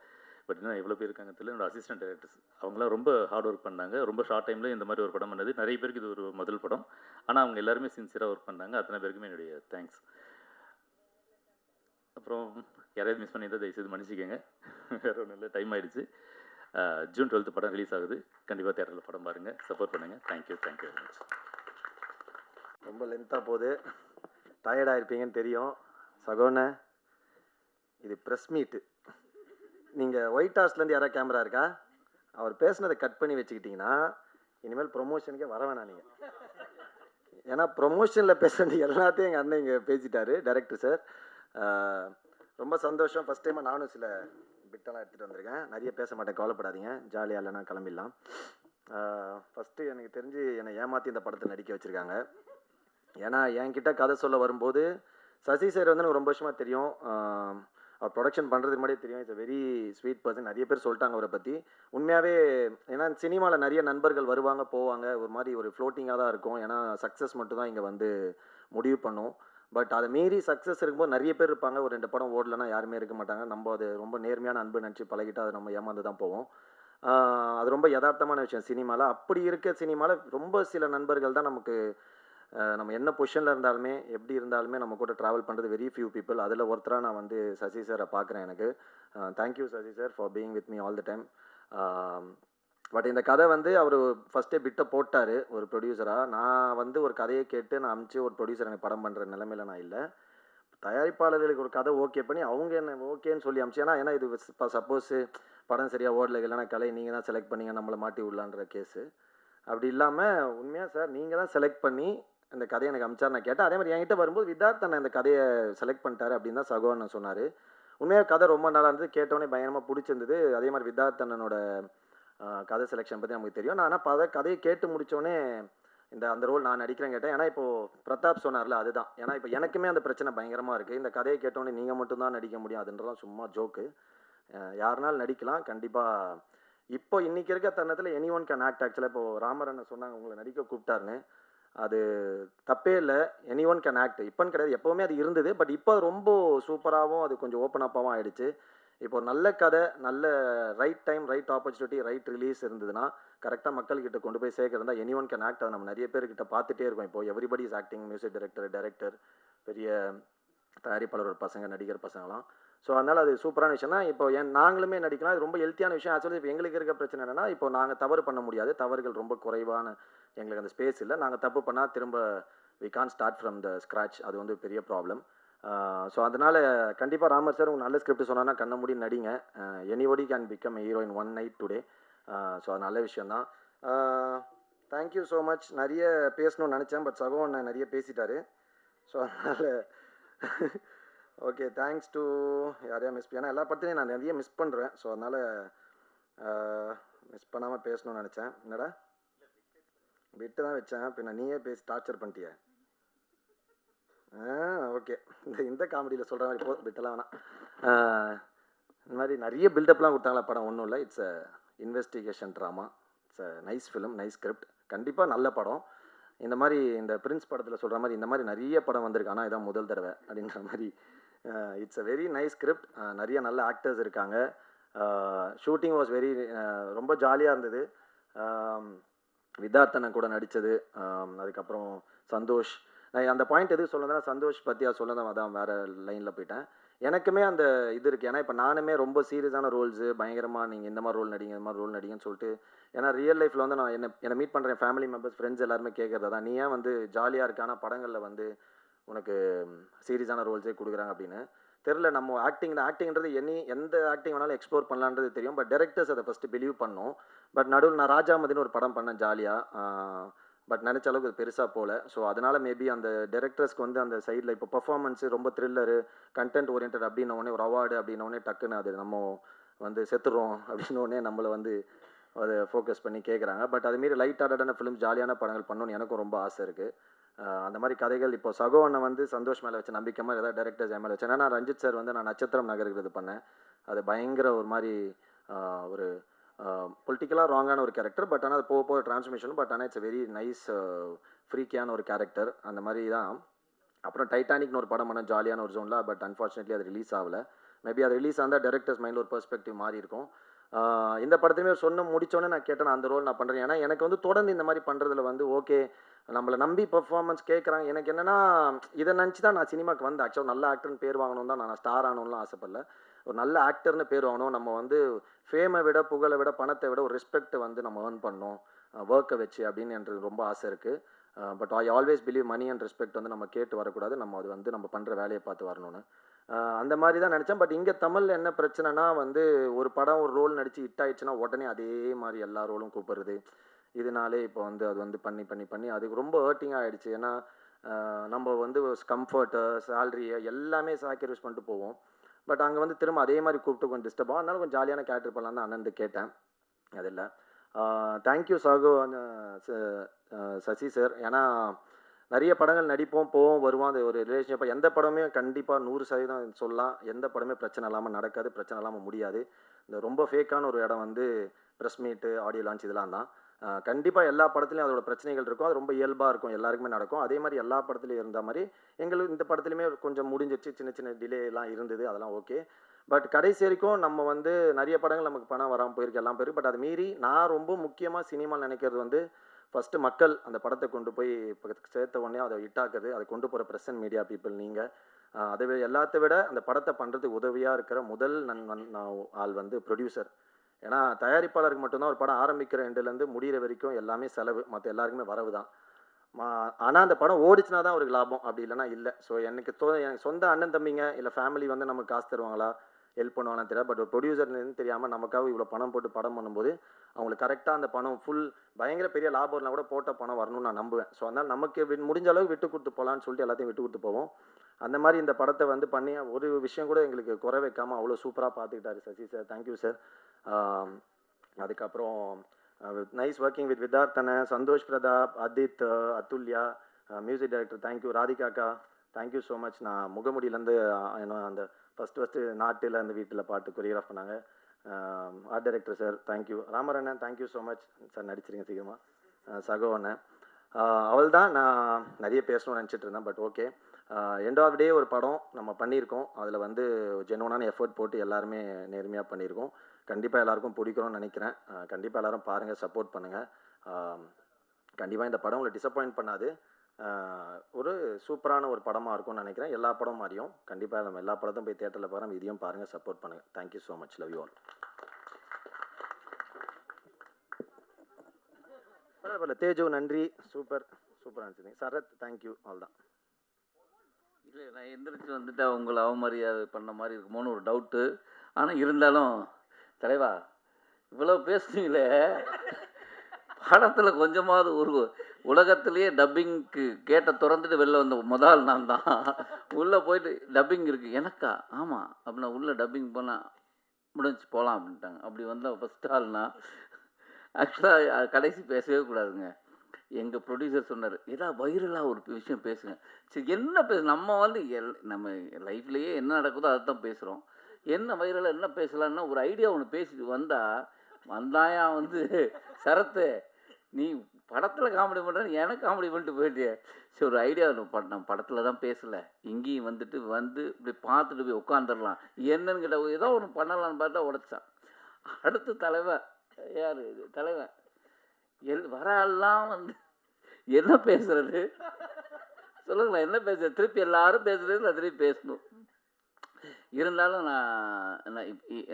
பட் இன்னும் எவ்வளோ பேர் இருக்காங்க தெரியல. என்னோட அசிஸ்டன்ட் டைரக்டர்ஸ் அவங்களாம் ரொம்ப ஹார்ட் ஒர்க் பண்ணாங்க. ரொம்ப ஷார்ட் டைமில் இந்த மாதிரி ஒரு படம் பண்ணது நிறைய பேருக்கு இது ஒரு முதல் படம். ஆனால் அவங்க எல்லாருமே சின்சியராக ஒர்க் பண்ணாங்க. அத்தனை பேருக்குமே என்னுடைய தேங்க்ஸ். அப்புறம் யாரையாவது மிஸ் பண்ணியிருந்தால் தயவுசெய்து மன்னிச்சிக்கோங்க, வேறு ஒன்றும் இல்லை, டைம் ஆகிடுச்சு. ஜூன் 12 படம் ரிலீஸ் ஆகுது. கண்டிப்பாக தேட்டரில் படம் பாருங்கள், சப்போர்ட் பண்ணுங்கள். Thank you very much. ரொம்ப லென்த்தாக போகுது, டயர்டாக இருப்பீங்கன்னு தெரியும். சகோன இது ப்ரெஸ் மீட்டு. நீங்கள் ஒயிட் ஹவுஸ்லேருந்து யாராவது கேமரா இருக்கா? அவர் பேசுனதை கட் பண்ணி வச்சுக்கிட்டிங்கன்னா இனிமேல் ப்ரொமோஷனுக்கே வர வேணாம் நீங்கள். ஏன்னா ப்ரொமோஷனில் பேசுறது எல்லாத்தையும் எங்கள் அண்ணன் இங்கே பேசிட்டாரு டைரக்டர் சார். ரொம்ப சந்தோஷம். ஃபஸ்ட் டைமாக நானும் சில பிட்டெல்லாம் எடுத்துகிட்டு வந்திருக்கேன். நிறைய பேச மாட்டேன், கவலைப்படாதீங்க. ஜாலியாக இல்லைனா கிளம்பிடலாம். ஃபஸ்ட்டு எனக்கு தெரிஞ்சு என்னை ஏமாற்றி இந்த படத்தை நடிக்க வச்சுருக்காங்க. ஏன்னா என்கிட்ட கதை சொல்ல வரும்போது சசி சார் வந்து எனக்கு ரொம்ப வருஷமாக தெரியும். அவர் ப்ரொடக்ஷன் பண்ணுறதுக்கு முன்னாடியே தெரியும். It's very sweet person. நிறைய பேர் சொல்லிட்டாங்க அவரை பற்றி. உண்மையாகவே ஏன்னா சினிமாவில் நிறைய நண்பர்கள் வருவாங்க போவாங்க, ஒரு மாதிரி ஒரு ஃப்ளோட்டிங்காக தான் இருக்கும். ஏன்னா சக்ஸஸ் மட்டும் தான் இங்கே வந்து முடிவு பண்ணும். பட் அதை மீறி சக்ஸஸ் இருக்கும்போது நிறைய பேர் இருப்பாங்க. ஒரு 2 படம் ஓடலைன்னா யாருமே இருக்க மாட்டாங்க. நம்ம அது ரொம்ப நேர்மையான அன்பு நினச்சி பழகிட்டு அதை நம்ம ஏமாந்து தான் போவோம். அது ரொம்ப யதார்த்தமான விஷயம் சினிமாவில். அப்படி இருக்க சினிமாவில் ரொம்ப சில நண்பர்கள் தான் நமக்கு நம்ம என்ன பொசிஷனில் இருந்தாலுமே எப்படி இருந்தாலுமே நம்ம கூட ட்ராவல் பண்ணுறது வெரி ஃபியூ பீப்புள். அதில் ஒருத்தராக நான் வந்து சசி சாரை பார்க்குறேன். எனக்கு thank you Sasi sir for being with me all the time. But இந்த கதை வந்து அவர் ஃபஸ்ட்டே பிட்டை போட்டார் ஒரு ப்ரொடியூசராக. நான் வந்து ஒரு கதையை கேட்டு நான் அனுப்பிச்சு ஒரு ப்ரொடியூசர் எனக்கு படம் பண்ணுற நிலைமையில் நான் இல்லை. தயாரிப்பாளர்களுக்கு ஒரு கதை ஓகே பண்ணி அவங்க என்ன ஓகேன்னு சொல்லி அனுப்பிச்சு. ஏன்னா இது இப்போ சப்போஸு படம் சரியாக ஓடலை இல்லைன்னா கலை நீங்கள் தான் செலக்ட் பண்ணீங்க நம்மளை மாட்டி விடலான்ற கேஸு. அப்படி இல்லாமல் உண்மையாக சார் நீங்கள் தான் செலக்ட் பண்ணி இந்த கதையை எனக்கு அமிச்சார். நான் கேட்டேன். அதே மாதிரி என்கிட்ட வரும்போது வித்தார்த் அண்ணன் இந்த கதையை செலக்ட் பண்ணிட்டாரு அப்படின்னு தான் சகோன்னு சொன்னார். உண்மையாக கதை ரொம்ப நல்லா இருந்தது. கேட்டோன்னே பயங்கரமாக பிடிச்சிருந்தது. அதே மாதிரி வித்தார்த் அண்ணனோட கதை செலெக்ஷன் பற்றி நமக்கு தெரியும். நான் ஆனால் கதையை கேட்டு முடித்தோடனே அந்த ரோல் நான் நடிக்கிறேன் கேட்டேன். ஏன்னா இப்போது பிரதாப் சொன்னார்ல அதுதான். ஏன்னா இப்போ எனக்குமே அந்த பிரச்சனை பயங்கரமாக இருக்குது. இந்த கதையை கேட்டோன்னே நீங்கள் மட்டும்தான் நடிக்க முடியும் அதுன்றலாம் சும்மா ஜோக்கு. யாருனாலும் நடிக்கலாம் கண்டிப்பாக. இப்போ இன்றைக்கி இருக்க தருணத்தில் எனி ஒன் கேன் ஆக்ட். ஆக்சுவலாக இப்போது ராமர் அண்ணன் சொன்னாங்க உங்களை நடிக்க கூப்பிட்டாருன்னு. அது தப்பே இல்லை. Anyone can act. இப்போன்னு கிடையாது, எப்போவுமே அது இருந்தது. பட் இப்போ அது ரொம்ப சூப்பராகவும் அது கொஞ்சம் ஓப்பன் அப்பாகவும் ஆகிடுச்சு. இப்போ ஒரு நல்ல கதை, நல்ல right time, right opportunity, right release இருந்ததுன்னா கரெக்டாக மக்கள்கிட்ட கொண்டு போய் சேர்க்கறதா எனி ஒன் கேன் ஆக்ட். அதை நம்ம நிறைய பேர்கிட்ட பார்த்துட்டே இருக்கோம். இப்போ everybody is acting, music director, பெரிய தயாரிப்பாளர் பசங்க, நடிகர் பசங்களாம். ஸோ அதனால் அது சூப்பரான விஷயம் தான். இப்போ நாங்களுமே நடிக்கலாம். அது ரொம்ப ஹெல்த்தியான விஷயம். ஆக்சுவலி இப்போ எங்களுக்கு இருக்க பிரச்சனை என்னென்னா, இப்போ நாங்கள் தவறு பண்ண முடியாது. தவறுகள் ரொம்ப குறைவான எங்களுக்கு அந்த ஸ்பேஸ் இல்லை. நாங்கள் தப்பு பண்ணால் திரும்ப we can start from the scratch. அது வந்து பெரிய ப்ராப்ளம். ஸோ அதனால் கண்டிப்பாக ராமர் சார் உங்கள் நல்ல ஸ்கிரிப்ட் சொன்னான்னா கண்ண மூடி நடிங்க. Anybody can become hero in one night today. So அது நல்ல விஷயந்தான். தேங்க்யூ ஸோ மச். நிறைய பேசணும்னு நினச்சேன். பட் சகோன் நிறைய பேசிட்டாரு. ஸோ அதனால் ஓகே தேங்க்ஸ் டு யாரையா மிஸ். ஏன்னா எல்லா படத்துலையும் நான் நிறைய மிஸ் பண்ணுறேன். ஸோ அதனால் மிஸ் பண்ணாமல் பேசணும்னு நினச்சேன். என்னடா விட்டு தான் வச்சேன். பின்ன நீயே பேசி டார்ச்சர் பண்ணிட்டிய. ஓகே இந்த காமெடியில் சொல்கிற மாதிரி விட்டலாம் வேணாம். இந்த மாதிரி நிறைய பில்டப்லாம் கொடுத்தாங்களா படம். ஒன்றும் இல்லை, it's a investigation drama. It's a nice film, nice script. கண்டிப்பாக நல்ல படம். இந்த மாதிரி இந்த பிரின்ஸ் படத்தில் சொல்கிற மாதிரி இந்த மாதிரி நிறைய படம் வந்திருக்கு. ஆனால் இதான் முதல் தடவை அப்படின்ற மாதிரி. It's a very nice script. நிறைய நல்ல ஆக்டர்ஸ் இருக்காங்க. ஷூட்டிங் வாஸ் வெரி ரொம்ப ஜாலியாக இருந்தது. வித்தார்த்தனை கூட நடித்தது. அதுக்கப்புறம் சந்தோஷ். நான் அந்த பாயிண்ட் எதுக்கு சொல்லணும்னா சந்தோஷ் பற்றியா சொல்லதான் அதான் வேறு லைனில் போயிட்டேன். எனக்குமே அந்த இது இருக்குது. ஏன்னா இப்போ நானுமே ரொம்ப சீரியஸான ரோல்ஸு பயங்கரமாக நீங்கள் இந்த மாதிரி ரோல் நடிங்க, இந்த மாதிரி ரோல் நடிங்கன்னு சொல்லிட்டு. ஏன்னா ரியல் லைஃப்பில் வந்து நான் என்னை மீட் பண்ணுறேன் ஃபேமிலி மெம்பர்ஸ், ஃப்ரெண்ட்ஸ் எல்லாருமே கேட்குறது தான். நீ ஏன் வந்து ஜாலியாக இருக்க ஆனால் படங்களில் வந்து உனக்கு சீரியஸான ரோல்ஸே கொடுக்குறாங்க அப்படின்னு. தெரில, நம்ம ஆக்டிங்ன்றது எந்த ஆக்டிங் வேணாலும் எக்ஸ்ப்ளோர் பண்ணலான்றது தெரியும். பட் டேரக்டர்ஸ் அதை ஃபஸ்ட்டு பிலீவ் பண்ணோம். பட் நடுவில் நான் ராஜாமதின்னு ஒரு படம் பண்ணேன் ஜாலியாக. பட் நினச்ச அளவுக்கு அது பெருசாக போகல. ஸோ அதனால் மேபி அந்த டேரக்டர்ஸ்க்கு வந்து அந்த சைடில் இப்போ பர்ஃபார்மன்ஸு ரொம்ப த்ரில்லரு, கண்டென்ட் ஓரியன்ட் அப்படின்னோடனே ஒரு அவார்டு அப்படின்னோடனே டக்குன்னு அது நம்ம வந்து செத்துடுறோம் அப்படின்னோடனே நம்மளை வந்து அதை ஃபோக்கஸ் பண்ணி கேட்குறாங்க. பட் அதுமாரி லைட் ஆர்டடான ஃபிலிம், ஜாலியான படங்கள் பண்ணணும்னு எனக்கும் ரொம்ப ஆசை இருக்குது. அந்த மாதிரி கதைகள் இப்போ சகோனை வந்து சந்தோஷ் மேலே வச்ச நம்பிக்கை மாதிரி ஏதாவது டேரக்டர்ஸ் என் மேலே வச்சேன். ஏன்னா ரஞ்சித் சார் வந்து நான் நட்சத்திரம் நகர்கிறது பண்ணேன். அது பயங்கர ஒரு மாதிரி ஒரு பொலிட்டிக்கலாக ராங்கான ஒரு கேரக்டர். பட் ஆனால் அது போக போக டிரான்ஸ்ஃபர்மேஷன். பட் ஆனால் இட்ஸ் வெரி நைஸ் ஃப்ரீக்கியான ஒரு கேரக்டர். அந்த மாதிரி தான். அப்புறம் டைட்டானிக்னு ஒரு படம் பண்ண ஜாலியான ஒரு ஜோனில். பட் அன்ஃபார்ச்சுனேட்லி அது ரிலீஸ் ஆகலை. மேபி அது ரிலீஸ் ஆந்தால் டேரக்டர்ஸ் மைண்டில் ஒரு பெர்ஸ்பெக்டிவ் மாறி இருக்கும். இந்த படத்துலையுமே முடித்தோன்னே நான் கேட்டேன் அந்த ரோல் நான் பண்ணுறேன். ஏன்னா எனக்கு வந்து தொடர்ந்து இந்த மாதிரி பண்ணுறதுல வந்து ஓகே நம்மளை நம்பி பெர்ஃபார்மன்ஸ் கேட்குறாங்க. எனக்கு என்னென்னா இதை நினச்சி தான் நான் சினிமாவுக்கு வந்தேன். ஆக்சுவலாக நல்ல ஆக்டர்னு பேர் வாங்கணும் தான். நான் ஸ்டார் ஆகணும்லாம் ஆசைப்படல. ஒரு நல்ல ஆக்டர்னு பேர் வாங்கணும். நம்ம வந்து ஃபேமை விட, புகழை விட, பணத்தை விட ஒரு ரெஸ்பெக்ட் வந்து நம்ம ஏர்ன் பண்ணணும் ஒர்க்கை வச்சு அப்படின்னு எனக்கு ரொம்ப ஆசை இருக்குது. But I always believe money and respect வந்து நம்ம கேட்டு வரக்கூடாது. நம்ம அது வந்து நம்ம பண்ணுற வேலையை பார்த்து வரணும்னு. அந்த மாதிரி தான் நினச்சேன். பட் இங்கே தமிழில் என்ன பிரச்சனைனா வந்து ஒரு படம் ஒரு ரோல் நடித்து ஹிட் ஆயிடுச்சுன்னா உடனே அதே மாதிரி எல்லா ரோலும் கூப்பிடுறது. இதனாலே இப்போ வந்து அது வந்து பண்ணி பண்ணி பண்ணி அதுக்கு ரொம்ப ஹர்ட்டிங்காக ஆகிடுச்சு. ஏன்னா நம்ம வந்து கம்ஃபர்ட்டு சேல்ரி எல்லாமே சாக்ரிஃபைஸ் பண்ணிட்டு போவோம். பட் அங்கே வந்து திரும்ப அதே மாதிரி கூப்பிட்டு கொஞ்சம் டிஸ்டர்ப் ஆகும். அதனால கொஞ்சம் ஜாலியான கேரக்டர் பண்ணலாம் தான் அண்ணன் கேட்டேன். அது இல்லை. தேங்க்யூ சாகு சசி சார். ஏன்னா நிறைய படங்கள் நடிப்போம், போவோம், வருவோம். அது ஒரு ரிலேஷன்ஷிப். எந்த படமே கண்டிப்பாக 100% சொல்லலாம், எந்த படமே பிரச்சனை இல்லாமல் நடக்காது, பிரச்சனை இல்லாமல் முடியாது. இந்த ரொம்ப ஃபேக்கான ஒரு இடம் வந்து ப்ரெஸ் மீட்டு, ஆடியோ லான்ச் இதெல்லாம் தான். கண்டிப்பாக எல்லா படத்துலையும் அதோட பிரச்சனைகள் இருக்கும். அது ரொம்ப இயல்பாக இருக்கும், எல்லாருக்குமே நடக்கும். அதே மாதிரி எல்லா படத்துலையும் இருந்த மாதிரி எங்களுக்கு இந்த படத்துலையுமே கொஞ்சம் முடிஞ்சிச்சு. சின்ன சின்ன டிலேலாம் இருந்தது, அதெல்லாம் ஓகே. பட் கடைசி வரைக்கும் நம்ம வந்து நிறைய படங்கள் நமக்கு பணம் வராமல் போயிருக்கு, எல்லாம் போயிருக்கு. பட் அதை மீறி நான் ரொம்ப முக்கியமாக சினிமா நினைக்கிறது வந்து ஃபஸ்ட்டு மக்கள் அந்த படத்தை கொண்டு போய் சேர்த்த உடனே அதை ஹிட்டாக்குறது, அதை கொண்டு போகிற ப்ரெஸ் அண்ட் மீடியா பீப்புள் நீங்கள். அதை எல்லாத்த விட அந்த படத்தை பண்ணுறதுக்கு உதவியாக இருக்கிற முதல் ஆள் வந்து ப்ரொடியூசர். ஏன்னா தயாரிப்பாளருக்கு மட்டும்தான் ஒரு படம் ஆரம்பிக்கிற எண்டுலேருந்து முடிகிற வரைக்கும் எல்லாமே செலவு, மற்ற எல்லாருக்குமே வரவு தான். ஆனால் அந்த படம் ஓடிச்சுனா தான் அவருக்கு லாபம், அப்படி இல்லைனா இல்லை. ஸோ எனக்கு எனக்கு சொந்த அண்ணன் தம்பிங்க இல்லை ஃபேமிலி வந்து நமக்கு காசு தருவாங்களா, ஹெல்ப் பண்ணுவாங்கன்னு தெரியாது. பட் ஒரு ப்ரொடியூசர்னு தெரியாமல் நமக்காக இவ்வளோ பணம் போட்டு படம் பண்ணும்போது அவங்களுக்கு கரெக்டாக அந்த பணம் ஃபுல் பயங்கர பெரிய லாபம் இல்லைனா கூட போட்ட பணம் வரணும்னு நான் நம்புவேன். ஸோ அதனால் நமக்கு முடிஞ்ச அளவுக்கு விட்டு கொடுத்து போகலான்னு சொல்லிட்டு எல்லாத்தையும் விட்டு கொடுத்து போவோம். அந்த மாதிரி இந்த படத்தை வந்து பண்ணி ஒரு விஷயம் கூட எங்களுக்கு குறை வைக்காமல் அவ்வளோ சூப்பராக பார்த்துக்கிட்டாரு சசி சார். Thank you sir. அதுக்கப்புறம் நைஸ் ஒர்க்கிங் வித் விதார்த்தனை, Santhosh Prathap, Adith, Athulya, music director thank you, ராதிகாக்கா தேங்க்யூ ஸோ மச். நான் முகமுடியிலேருந்து அந்த ஃபஸ்ட்டு நாட்டில் அந்த வீட்டில் பாட்டு கொரியோகிராஃப் பண்ணாங்க. Art director sir thank you. ராமரண்ணன் தேங்க்யூ ஸோ மச் சார், நடிச்சிருங்க சீக்கிரமாக. சகோ அண்ணன். அவள் தான் நான் நிறைய பேசணும்னு நினச்சிட்டு இருந்தேன். பட் ஓகே, எண்ட் ஆஃப் டே ஒரு படம் நம்ம பண்ணியிருக்கோம். அதில் வந்து ஜென்வனான எஃபர்ட் போட்டு எல்லாருமே நேர்மையாக பண்ணியிருக்கோம். கண்டிப்பாக எல்லாருக்கும் பிடிக்கும்னு நினைக்கிறேன். கண்டிப்பாக எல்லோரும் பாருங்கள், சப்போர்ட் பண்ணுங்கள். கண்டிப்பாக இந்த படம் உங்களை டிசப்பாயிண்ட் பண்ணாது. ஒரு சூப்பரான ஒரு படமாக இருக்கும்னு நினைக்கிறேன். எல்லா படம் மாதிரியும் கண்டிப்பாக நம்ம எல்லா படத்தையும் போய் தேட்டரில் பாருங்கள், இதையும் பாருங்கள், சப்போர்ட் பண்ணுங்கள். Thank you so much. Love you all. பரவாயில்ல தேஜு, நன்றி. சூப்பராக இருந்துச்சு. சரத் தேங்க்யூ. ஆல் தான். இல்லை, நான் எந்திரிச்சு வந்துட்டு அவங்கள அவமரியாதை பண்ண மாதிரி இருக்குமோன்னு ஒரு டவுட்டு. ஆனால் இருந்தாலும் தலைவா இவ்வளோ பேசுனீங்களே, படத்தில் கொஞ்சமாவது ஒரு உலகத்திலேயே டப்பிங்க்கு கேட்டை திறந்துட்டு வெளில வந்த முதல் நான் தான். உள்ளே போயிட்டு டப்பிங் இருக்குது எனக்கா, ஆமாம் அப்படின்னா உள்ளே டப்பிங் போனால் முடிஞ்சு போகலாம் அப்படின்ட்டாங்க. அப்படி வந்த ஃபஸ்ட் ஆள்னா ஆக்சுவலாக கடைசி பேசவே கூடாதுங்க. எங்கள் ப்ரொடியூசர் சொன்னார், ஏதாவது வைரலாக ஒரு விஷயம் பேசுங்க. சரி என்ன நம்ம வந்து நம்ம லைஃப்லேயே என்ன நடக்குதோ அதை தான் பேசுகிறோம். என்ன வைரலாக என்ன பேசலான்னா ஒரு ஐடியா ஒன்று பேசிட்டு வந்தாயா வந்து சரத்து நீ படத்தில் காமெடி பண்ணுறேன்னு எனக்கு காமெடி பண்ணிட்டு போயிட்டியே. சரி ஒரு ஐடியா நம்ம படத்தில் தான் பேசலை, இங்கேயும் வந்துட்டு இப்படி பார்த்துட்டு போய் உட்காந்துடலாம் என்னன்னு கேட்ட ஏதோ ஒன்று பண்ணலான்னு பார்த்தா உடைச்சான். அடுத்து தலைவன் யார் தலைவன் வராலாம் வந்து என்ன பேசுறது சொல்லுங்களேன், என்ன பேசுறது, திருப்பி எல்லாரும் பேசுறது நான் திருப்பி பேசணும். இருந்தாலும்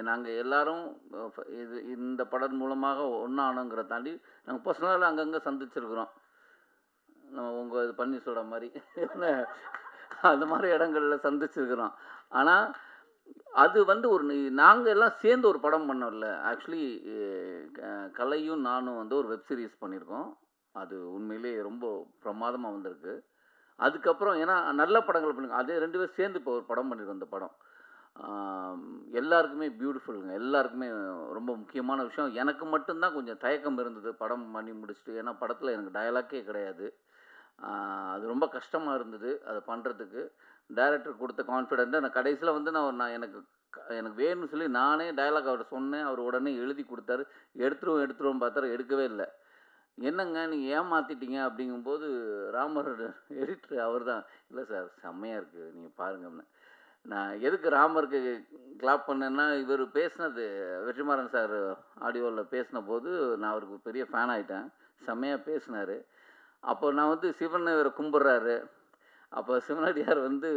நாங்கள் எல்லாரும் இந்த படம் மூலமாக ஒன்றானோங்கிற தாண்டி நாங்கள் பர்சனலாக அங்கங்கே சந்திச்சிருக்கிறோம். நம்ம உங்கள் இது பண்ணி சொல்கிற மாதிரி அந்த மாதிரி இடங்களில் சந்திச்சிருக்கிறோம். ஆனால் அது வந்து நாங்கள் எல்லாம் சேர்ந்து ஒரு படம் பண்ணோம்ல. ஆக்சுவலி கலையும் நானும் வந்து ஒரு வெப் சீரிஸ் பண்ணியிருக்கோம். அது உண்மையிலே ரொம்ப பிரமாதமாக வந்திருக்கு. அதுக்கப்புறம் ஏன்னா நல்ல படங்கள் பண்ணுங்க, அதே 2 பேர் சேர்ந்து இப்போ ஒரு படம் பண்ணியிருக்கோம். அந்த படம் எல்லாருக்குமே பியூட்டிஃபுல்லுங்க. எல்லாருக்குமே ரொம்ப முக்கியமான விஷயம். எனக்கு மட்டும்தான் கொஞ்சம் தயக்கம் இருந்தது படம் பண்ணி முடிச்சுட்டு. ஏன்னா படத்தில் எனக்கு டயலாக்கே கிடையாது. அது ரொம்ப கஷ்டமாக இருந்தது அதை பண்ணுறதுக்கு. டைரக்டர் கொடுத்த கான்ஃபிடென்ட்டு நான் கடைசியில் வந்து நான் எனக்கு வேணும்னு சொல்லி நானே டயலாக் அவர்கிட்ட சொன்னேன். அவர் உடனே எழுதி கொடுத்தாரு. எடுத்துருவோம் பார்த்தாரு, எடுக்கவே இல்லை. என்னங்க நீங்கள் ஏமாற்றிட்டீங்க அப்படிங்கும்போது ராமர் எடிட்டர் அவர் தான், இல்லை சார் செம்மையாக இருக்குது நீங்கள் பாருங்கன்னு. நான் எதுக்கு ராமருக்கு கிளாப் பண்ணேன்னா, இவர் பேசினது வெற்றிமாறன் சார் ஆடியோவில் பேசின போது நான் அவருக்கு பெரிய ஃபேன் ஆகிட்டேன். செம்மையாக பேசினார். அப்போ நான் வந்து சிவன் இவரை கும்பிட்றாரு. அப்போ சிவனடியார் வந்து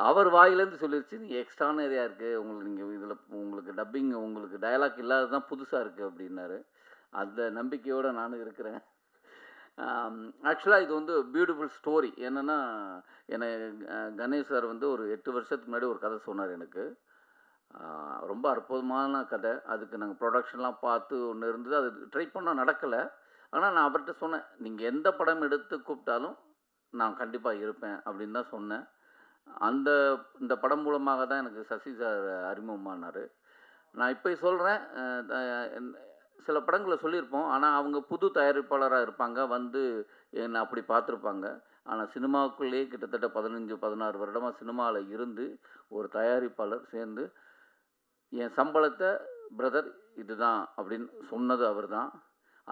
அவர் வாயிலேருந்து சொல்லிடுச்சு, நீங்கள் எக்ஸ்ட்ரானரியாக இருக்குது நீங்கள் இதில் உங்களுக்கு டப்பிங் உங்களுக்கு டயலாக் இல்லாத தான் புதுசாக இருக்குது அப்படின்னாரு. அந்த நம்பிக்கையோடு நானும் இருக்கிறேன். ஆக்சுவலாக இது வந்து பியூட்டிஃபுல் ஸ்டோரி. என்னென்னா, என்னை கணேஷ் சார் வந்து ஒரு 8 வருஷத்துக்கு முன்னாடி ஒரு கதை சொன்னார் எனக்கு. ரொம்ப அற்புதமான கதை. அதுக்கு நாங்கள் ப்ரொடக்ஷன்லாம் பார்த்து ஒன்று இருந்தது. அது ட்ரை பண்ணோம், நடக்கலை. ஆனால் நான் அவர்கிட்ட சொன்னேன், நீங்கள் எந்த படம் எடுத்து கூப்பிட்டாலும் நான் கண்டிப்பாக இருப்பேன் அப்படின்னு தான் சொன்னேன். இந்த படம் மூலமாக தான் எனக்கு சசி சார் அறிமுகமானார். நான் இப்போ சொல்கிறேன், சில படங்களை சொல்லியிருப்போம். ஆனால் அவங்க புது தயாரிப்பாளராக இருப்பாங்க, வந்து என்னை அப்படி பார்த்துருப்பாங்க. ஆனால் சினிமாவுக்குள்ளேயே கிட்டத்தட்ட 15-16 வருடமாக சினிமாவில் இருந்து ஒரு தயாரிப்பாளர் சேர்ந்து என் சம்பளத்தை பிரதர் இதுதான் அப்படின்னு சொன்னது அவர் தான்.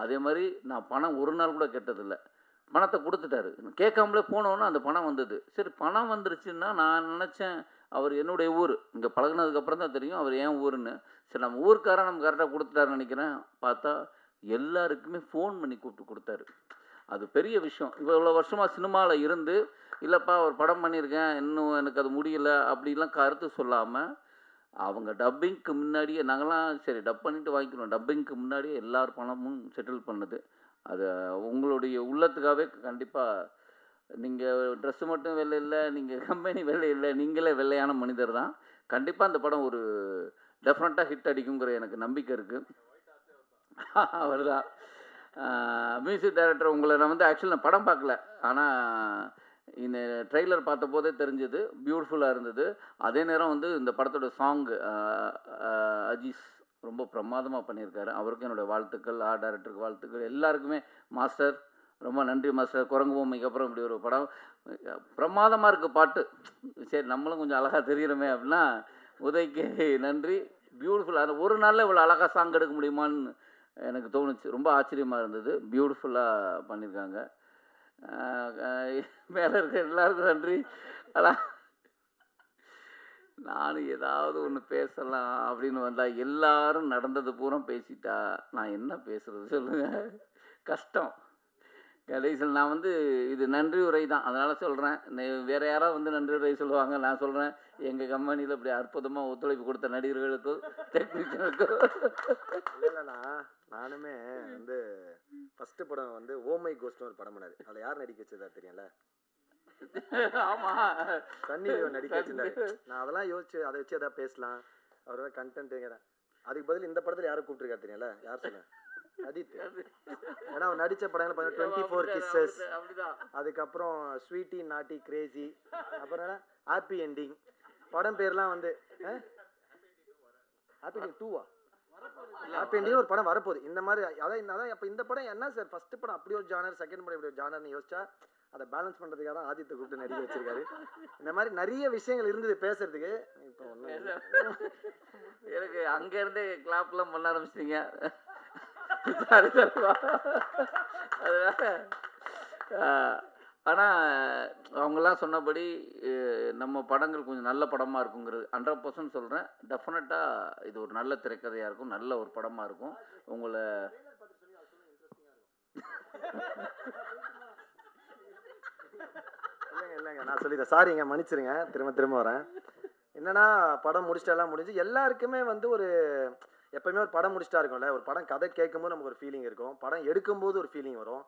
அதே மாதிரி நான் பணம் ஒரு நாள் கூட கேட்டதில்லை. பணத்தை கொடுத்துட்டாரு. கேட்காமலே போனோன்னா அந்த பணம் வந்தது. சரி, பணம் வந்துருச்சுன்னா நான் நினச்சேன் அவர் என்னுடைய ஊர். இங்கே பழகுனதுக்கப்புறம் தான் தெரியும் அவர் ஏன் ஊருன்னு. சரி, நம்ம ஊருக்காரன் நம்ம கரெக்டாக கொடுத்துட்டாருன்னு நினைக்கிறேன். பார்த்தா எல்லாருக்குமே ஃபோன் பண்ணி கூப்பிட்டு கொடுத்தாரு. அது பெரிய விஷயம். இவ்வளோ வருஷமாக சினிமாவில் இருந்து, இல்லைப்பா ஒரு படம் பண்ணியிருக்கேன், இன்னும் எனக்கு அது முடியல அப்படிலாம் கருத்து சொல்லாமல், அவங்க டப்பிங்க்கு முன்னாடியே நாங்கள்லாம் சரி டப் பண்ணிவிட்டு வாங்கிக்கிறோம், டப்பிங்க்கு முன்னாடியே எல்லார் பணமும் செட்டில் பண்ணது. அது உங்களுடைய உள்ளத்துக்காகவே கண்டிப்பாக. நீங்கள் ட்ரெஸ்ஸு மட்டும் வெள்ளை இல்லை, நீங்கள் கம்பெனி வெள்ளை இல்லை, நீங்களே வெள்ளையான மனிதர் தான். கண்டிப்பாக அந்த படம் ஒரு டெஃபினட்டாக ஹிட் அடிக்குங்கிற எனக்கு நம்பிக்கை இருக்குது. அவர் தான் மியூசிக் டைரக்டர். உங்களை நான் வந்து ஆக்சுவலி நான் படம் பார்க்கல, ஆனால் இந்த ட்ரெய்லர் பார்த்த போதே தெரிஞ்சது, பியூட்டிஃபுல்லாக இருந்தது. அதே நேரம் வந்து இந்த படத்தோட சாங் அஜீஸ் ரொம்ப பிரமாதமாக பண்ணியிருக்காரு. அவருக்கும் என்னுடைய வாழ்த்துக்கள், ஆர்ட் டைரக்டருக்கு வாழ்த்துக்கள், எல்லாருக்குமே. மாஸ்டர் ரொம்ப நன்றி மாஸ்டர். குரங்கு பொம்மைக்கு அப்புறம் இப்படி ஒரு படம் பிரமாதமாக இருக்குது பாட்டு. சரி, நம்மளும் கொஞ்சம் அழகாக தெரிகிறோமே அப்படின்னா உதய்க்கு நன்றி. பியூட்டிஃபுல்லாக அந்த ஒரு நாளில் இவ்வளோ அழகாக சாங் எடுக்க முடியுமான்னு எனக்கு தோணுச்சு. ரொம்ப ஆச்சரியமாக இருந்தது. பியூட்டிஃபுல்லாக பண்ணியிருக்காங்க. மேலே இருக்க எல்லாருக்கும் நன்றி. ஆனால் நானும் ஏதாவது ஒன்று பேசலாம் அப்படின்னு வந்தால் எல்லாரும் நடந்தது பூரா பேசிட்டா நான் என்ன பேசுகிறது சொல்லுங்கள், கஷ்டம். கடைசியில் நான் வந்து இது நன்றி உரை தான், அதனால் சொல்கிறேன். வேறு யாராவது வந்து நன்றி உரை சொல்லுவாங்க, நான் சொல்கிறேன் எங்கள் கம்பெனியில் இப்படி அற்புதமாக ஒத்துழைப்பு கொடுத்த நடிகர்களுக்கும் டெக்னீஷியனுக்கும். இல்லைண்ணா, நானுமே வந்து ஃபஸ்ட்டு படம் வந்து ஓமை கோஸ்ட்னு ஒரு படம் பண்ணாரு. அதில் யார் நடிக்க வச்சதா தெரியல? ஆமாம், சன்னி லியோன் நடிக்க வச்சிருந்தாரு. நான் அதெல்லாம் யோசிச்சு அதை வச்சு எதாவது பேசலாம், அவரோட கண்டென்ட்டுங்கிறேன். அதுக்கு பதில் இந்த படத்தில் யாரும் கூப்பிட்டுருக்கா தெரியல? யார் சொன்னேன்? அஜித். ஏன்னா அவர் நடித்த படங்கள் பார்த்தீங்கன்னா 24 Kisses, அதுக்கப்புறம் ஸ்வீட்டி நாட்டி கிரேசி, அப்புறம் என்ன ஹாப்பி என்டிங். படம் பேர்லாம் வந்து ஹாப்பி என்டிங் 2வா? ஹாப்பி என்டிங் ஒரு படம் வரப்போகுது. இந்த மாதிரி அதான் அப்போ இந்த படம் என்ன சார், ஃபஸ்ட்டு படம் அப்படி ஒரு ஜானர், செகண்ட் படம் இப்படி ஒரு ஜானர்னு யோசிச்சா அதை பேலன்ஸ் பண்ணுறதுக்காக தான் ஆதித்தை கூப்பிட்டு நடிக்க வச்சிருக்காரு. இந்த மாதிரி நிறைய விஷயங்கள் இருந்தது பேசுறதுக்கு. இப்போ ஒன்றும் எனக்கு அங்கேருந்தே கிளாப்லாம் பண்ண ஆரம்பிச்சிட்டிங்க. ஆனால் அவங்கெல்லாம் சொன்னபடி நம்ம படங்கள் கொஞ்சம் நல்ல படமாக இருக்குங்கிறது 100% சொல்கிறேன். டெஃபினட்டாக இது ஒரு நல்ல திரைக்கதையாக இருக்கும், நல்ல ஒரு படமாக இருக்கும். உங்களை இல்லைங்க நான் சொல்லிடுறேன், சாரிங்க மன்னிச்சிருங்க, திரும்ப வரேன். என்னன்னா படம் முடிச்சிட்டெல்லாம் முடிஞ்சு எல்லாருக்குமே வந்து ஒரு எப்பயுமே ஒரு படம் முடிச்சிட்டா இருக்கும்ல, ஒரு படம் கதை கேட்கும்போது நமக்கு ஒரு ஃபீலிங் இருக்கும், படம் எடுக்கும்போது ஒரு ஃபீலிங் வரும்,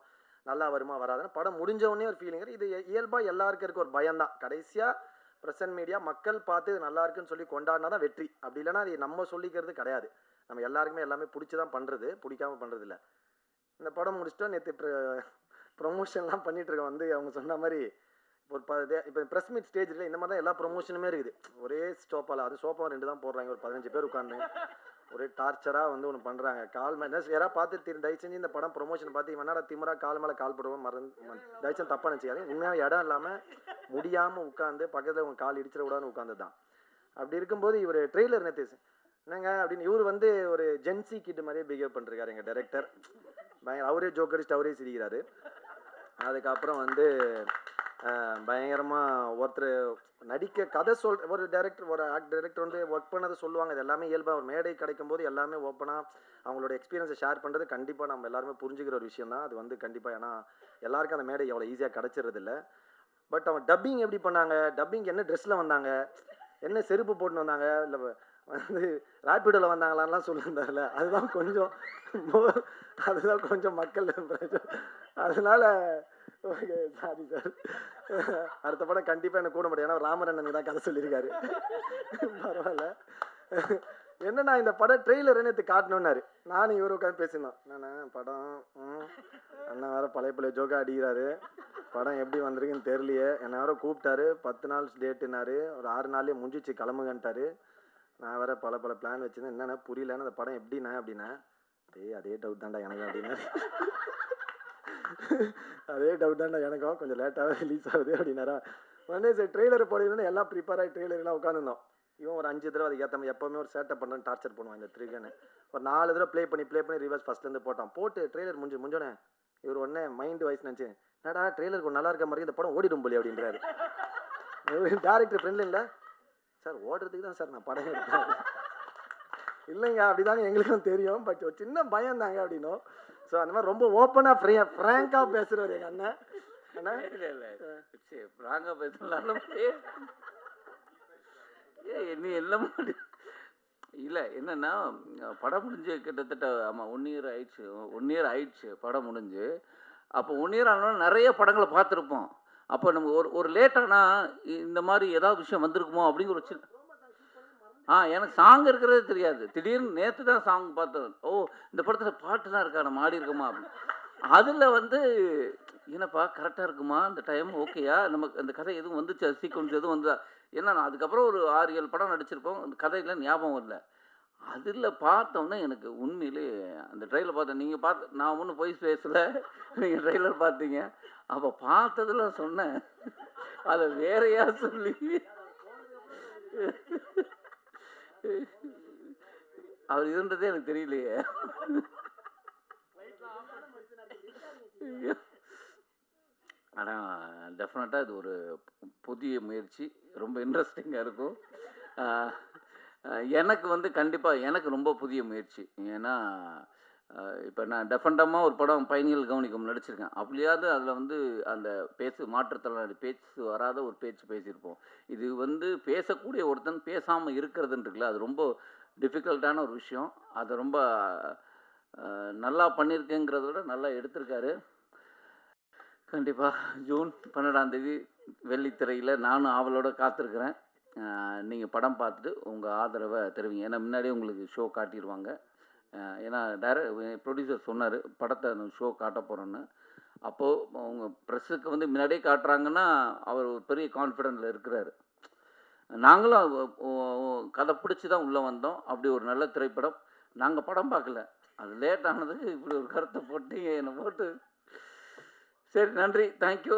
நல்லா வருமா வராதுன்னு. படம் முடிஞ்ச உடனே ஒரு ஃபீலிங் வரும். இது இயல்பாக எல்லாருக்கும் இருக்க ஒரு பயம்தான். கடைசியாக ப்ரெசன்ட் மீடியா மக்கள் பார்த்து இது நல்லா இருக்குன்னு சொல்லி கொண்டாடினா தான் வெற்றி. அப்படி இல்லைன்னா அது நம்ம சொல்லிக்கிறது கிடையாது. நம்ம எல்லாருக்குமே எல்லாமே பிடிச்சி தான் பண்ணுறது, பிடிக்காம பண்ணுறது இல்லை. இந்த படம் முடிச்சிட்டோம், நேற்று ப்ரொமோஷன்லாம் பண்ணிட்டு இருக்கோம். வந்து அவங்க சொன்ன மாதிரி ஒரு இப்போ ப்ரெஸ் மீட் ஸ்டேஜில் இந்த மாதிரி தான் எல்லா ப்ரொமோஷனுமே இருக்குது. ஒரே ஸ்டோப்பால், அது சோப்பா 2 தான் போடுறாங்க, ஒரு 15 பேர் உட்காந்து ஒரே டார்ச்சராக வந்து ஒன்று பண்ணுறாங்க. கால் மேலே யாராவது பார்த்து தயவு செஞ்சு இந்த படம் ப்ரொமோஷன் பார்த்து இவனடா திமுறா கால் மேலே கால் போடுவோம் தயவு செஞ்சு தப்பாக நினச்சிக்காது. உண்மையாக இடம் இல்லாமல் முடியாமல் உட்காந்து பக்கத்தில் உங்கள் கால் இடிச்சிட விடாதுன்னு உட்காந்து தான். அப்படி இருக்கும்போது இவர் ட்ரெய்லர் நேற்று என்னங்க அப்படின்னு இவர் வந்து ஒரு ஜென்சி கிட் மாதிரியே பிஹேவ் பண்ணிருக்காரு எங்கள் டைரக்டர். பயங்கர அவரே ஜோக் அடிச்சுட்டு அவரே சிரிக்கிறாரு. அதுக்கப்புறம் வந்து பயங்கரமாக ஒருத்தர் நடிக்க கதை ஒரு டைரக்டர் ஒரு டைரக்டர் வந்து ஒர்க் பண்ணதை சொல்லுவாங்க. இது எல்லாமே இயல்பாக ஒரு மேடை கிடைக்கும் போது எல்லாமே ஓப்பனாக அவங்களோட எக்ஸ்பீரியன்ஸை ஷேர் பண்ணுறது கண்டிப்பாக நம்ம எல்லாருமே புரிஞ்சுக்கிற ஒரு விஷயம் தான் அது வந்து கண்டிப்பாக. ஏன்னா எல்லாருக்கும் அந்த மேடை அவ்வளோ ஈஸியாக கிடச்சிறது இல்லை. பட் அவன் டப்பிங் எப்படி பண்ணாங்க, டப்பிங் என்ன ட்ரெஸ்ஸில் வந்தாங்க, என்ன செருப்பு போட்டுன்னு வந்தாங்க, இல்லை வந்து ராப்பிடோவில் வந்தாங்களான்லாம் சொல்லியிருந்தார்ல, அதுதான் கொஞ்சம் மக்கள் பிரச்சனை. அதனால ஓகே, சாரி சார். அடுத்த படம் கண்டிப்பாக எனக்கு கூட முடியும், ஏன்னா ராமரண்ணன் தான் கதை சொல்லியிருக்காரு. பரவாயில்ல. என்னன்னா இந்த படம் ட்ரெய்லர் நேற்று காட்டணுன்னாரு, நானும் இவரு உட்காந்து பேசியிருந்தோம். என்னண்ணா படம் அண்ணன் வேறு பழைய ஜோக்கா அடிக்கிறாரு, படம் எப்படி வந்திருக்குன்னு தெரியலையே, என்னை வேறு கூப்பிட்டாரு, 10 நாள் டேட்டுனாரு, ஒரு 6 நாள்லேயே முடிஞ்சிச்சு கிளம்புங்கன்ட்டாரு. நான் வேறு பல பிளான் வச்சுருந்தேன், என்னென்ன புரியலன்னு அந்த படம் எப்படிண்ணா அப்படின்னா, அதே டவுட் தான்டா எனக்கு அப்படின்னாரு. அதே டவுட் தான்டா எனக்கும், கொஞ்சம் லேட்டாகவே ரிலீஸ் ஆகுது அப்படின்னாரா. உடனே சார் ட்ரெய்லர் போடணும்னு எல்லாம் ப்ரிப்பேர் ஆகி ட்ரெய்லர்லாம் உட்காந்துருந்தோம். இவன் ஒரு 5 தடவை அதுக்கு ஏற்ற மாதிரி எப்போவுமே ஒரு சேட்டை பண்ணுறேன்னு டார்ச்சர் பண்ணுவான் இந்த த்ரிகன்னு. ஒரு 4 தடவை ப்ளே பண்ணி ரிவர்ஸ் ஃபஸ்ட்லேருந்து போட்டு ட்ரெய்லர் முடிஞ்சோடனே இவர் உடனே மைண்டு வாய்ஸ் நினச்சி, என்னடா ட்ரெய்லருக்கு நல்லா இருக்க மாதிரி இந்த படம் ஓடிடும் போலி அப்படின்றாரு. டேரக்டர் ஃப்ரெண்ட்ல இல்லை சார், ஓடுறதுக்கு தான் சார் நான் படம் எடுத்தேன். இல்லைங்க அப்படிதாங்க எங்களுக்கும் தெரியும், பட் ஒரு சின்ன பயம் தாங்க அப்படின்னும். ஸோ அந்த மாதிரி ரொம்ப ஓப்பனாக ஃப்ராங்காக பேசுகிறவர் எங்கள் அண்ணன். அண்ணா இல்லை ஃப்ராங்காக பேசலாம் நீ எல்லாம் இல்லை என்னென்னா படம் முடிஞ்சு கிட்டத்தட்ட ஆமாம் 1 இயர் ஆயிடுச்சு படம் முடிஞ்சு. அப்போ 1 இயர் ஆனாலும் நிறைய படங்களை பார்த்துருப்போம். அப்போ நம்ம ஒரு லேட்டானா இந்த மாதிரி ஏதாவது விஷயம் வந்திருக்குமோ அப்படிங்கிற ஒரு சின்ன எனக்கு சாங் இருக்கிறதே தெரியாது. திடீர்னு நேற்று தான் சாங் பார்த்தேன். ஓ இந்த படத்தில் பாட்டு தான் இருக்கா, நம்ம ஆடி இருக்கோமா அப்படின்னு. அதில் வந்து என்னப்பா கரெக்டாக இருக்குமா இந்த டைம், ஓகேயா நமக்கு அந்த கதை எதுவும் வந்துச்சு, சீக்வன்ஸ் எதுவும் வந்ததா. ஏன்னா நான் அதுக்கப்புறம் ஒரு 6-7 படம் நடிச்சிருக்கோம், அந்த கதையில் ஞாபகம் இல்லை. அதில் பார்த்தோன்னே எனக்கு உண்மையிலே அந்த ட்ரெயிலர் பார்த்தேன். நீங்கள் பார்த்து நான் ஒன்றும் போய் பேசலை, நீங்கள் ட்ரெய்லர் பார்த்தீங்க. அப்போ பார்த்ததில் சொன்னேன், அதை வேறையா சொல்லி அவர் இருந்ததே எனக்கு தெரியலையே. ஆனால் டெஃபினட்டாக இது ஒரு புதிய முயற்சி, ரொம்ப இன்ட்ரெஸ்டிங்காக இருக்கும். எனக்கு வந்து கண்டிப்பாக எனக்கு ரொம்ப புதிய முயற்சி. ஏன்னா இப்போ நான் டெஃபண்டமாக ஒரு படம் பயணிகள் கவனிக்கும் நடிச்சிருக்கேன். அப்படியாவது அதில் வந்து அந்த மாற்றுத்திறனாளி பேச்சு வராத ஒரு பேச்சு பேசியிருப்போம். இது வந்து பேசக்கூடிய ஒருத்தன் பேசாமல் இருக்கிறதுன்னு இருக்குல்ல, அது ரொம்ப டிஃபிகல்ட்டான ஒரு விஷயம். அதை ரொம்ப நல்லா பண்ணியிருக்கேங்கிறத விட நல்லா எடுத்திருக்காரு. கண்டிப்பாக ஜூன் 12ஆம் வெள்ளித்திரையில் நானும் ஆவலோடு காத்திருக்கிறேன். நீங்கள் படம் பார்த்துட்டு உங்கள் ஆதரவை தெரிவிங்க. ஏன்னா முன்னாடியே உங்களுக்கு ஷோ காட்டிடுவாங்க. ஏன்னா ப்ரொடியூசர் சொன்னார் படத்தை ஷோ காட்ட போகிறோன்னு. அப்போது அவங்க ப்ரெஸ்ஸுக்கு வந்து முன்னாடியே காட்டுறாங்கன்னா அவர் ஒரு பெரிய கான்ஃபிடென்ட்டில் இருக்கிறாரு. நாங்களும் கதை பிடிச்சி தான் உள்ளே வந்தோம். அப்படி ஒரு நல்ல திரைப்படம். நாங்கள் படம் பார்க்கல, அது லேட் ஆனதுக்கு இப்படி ஒரு கருத்தை போட்டு என்னை போட்டு. சரி, நன்றி, தேங்க்யூ.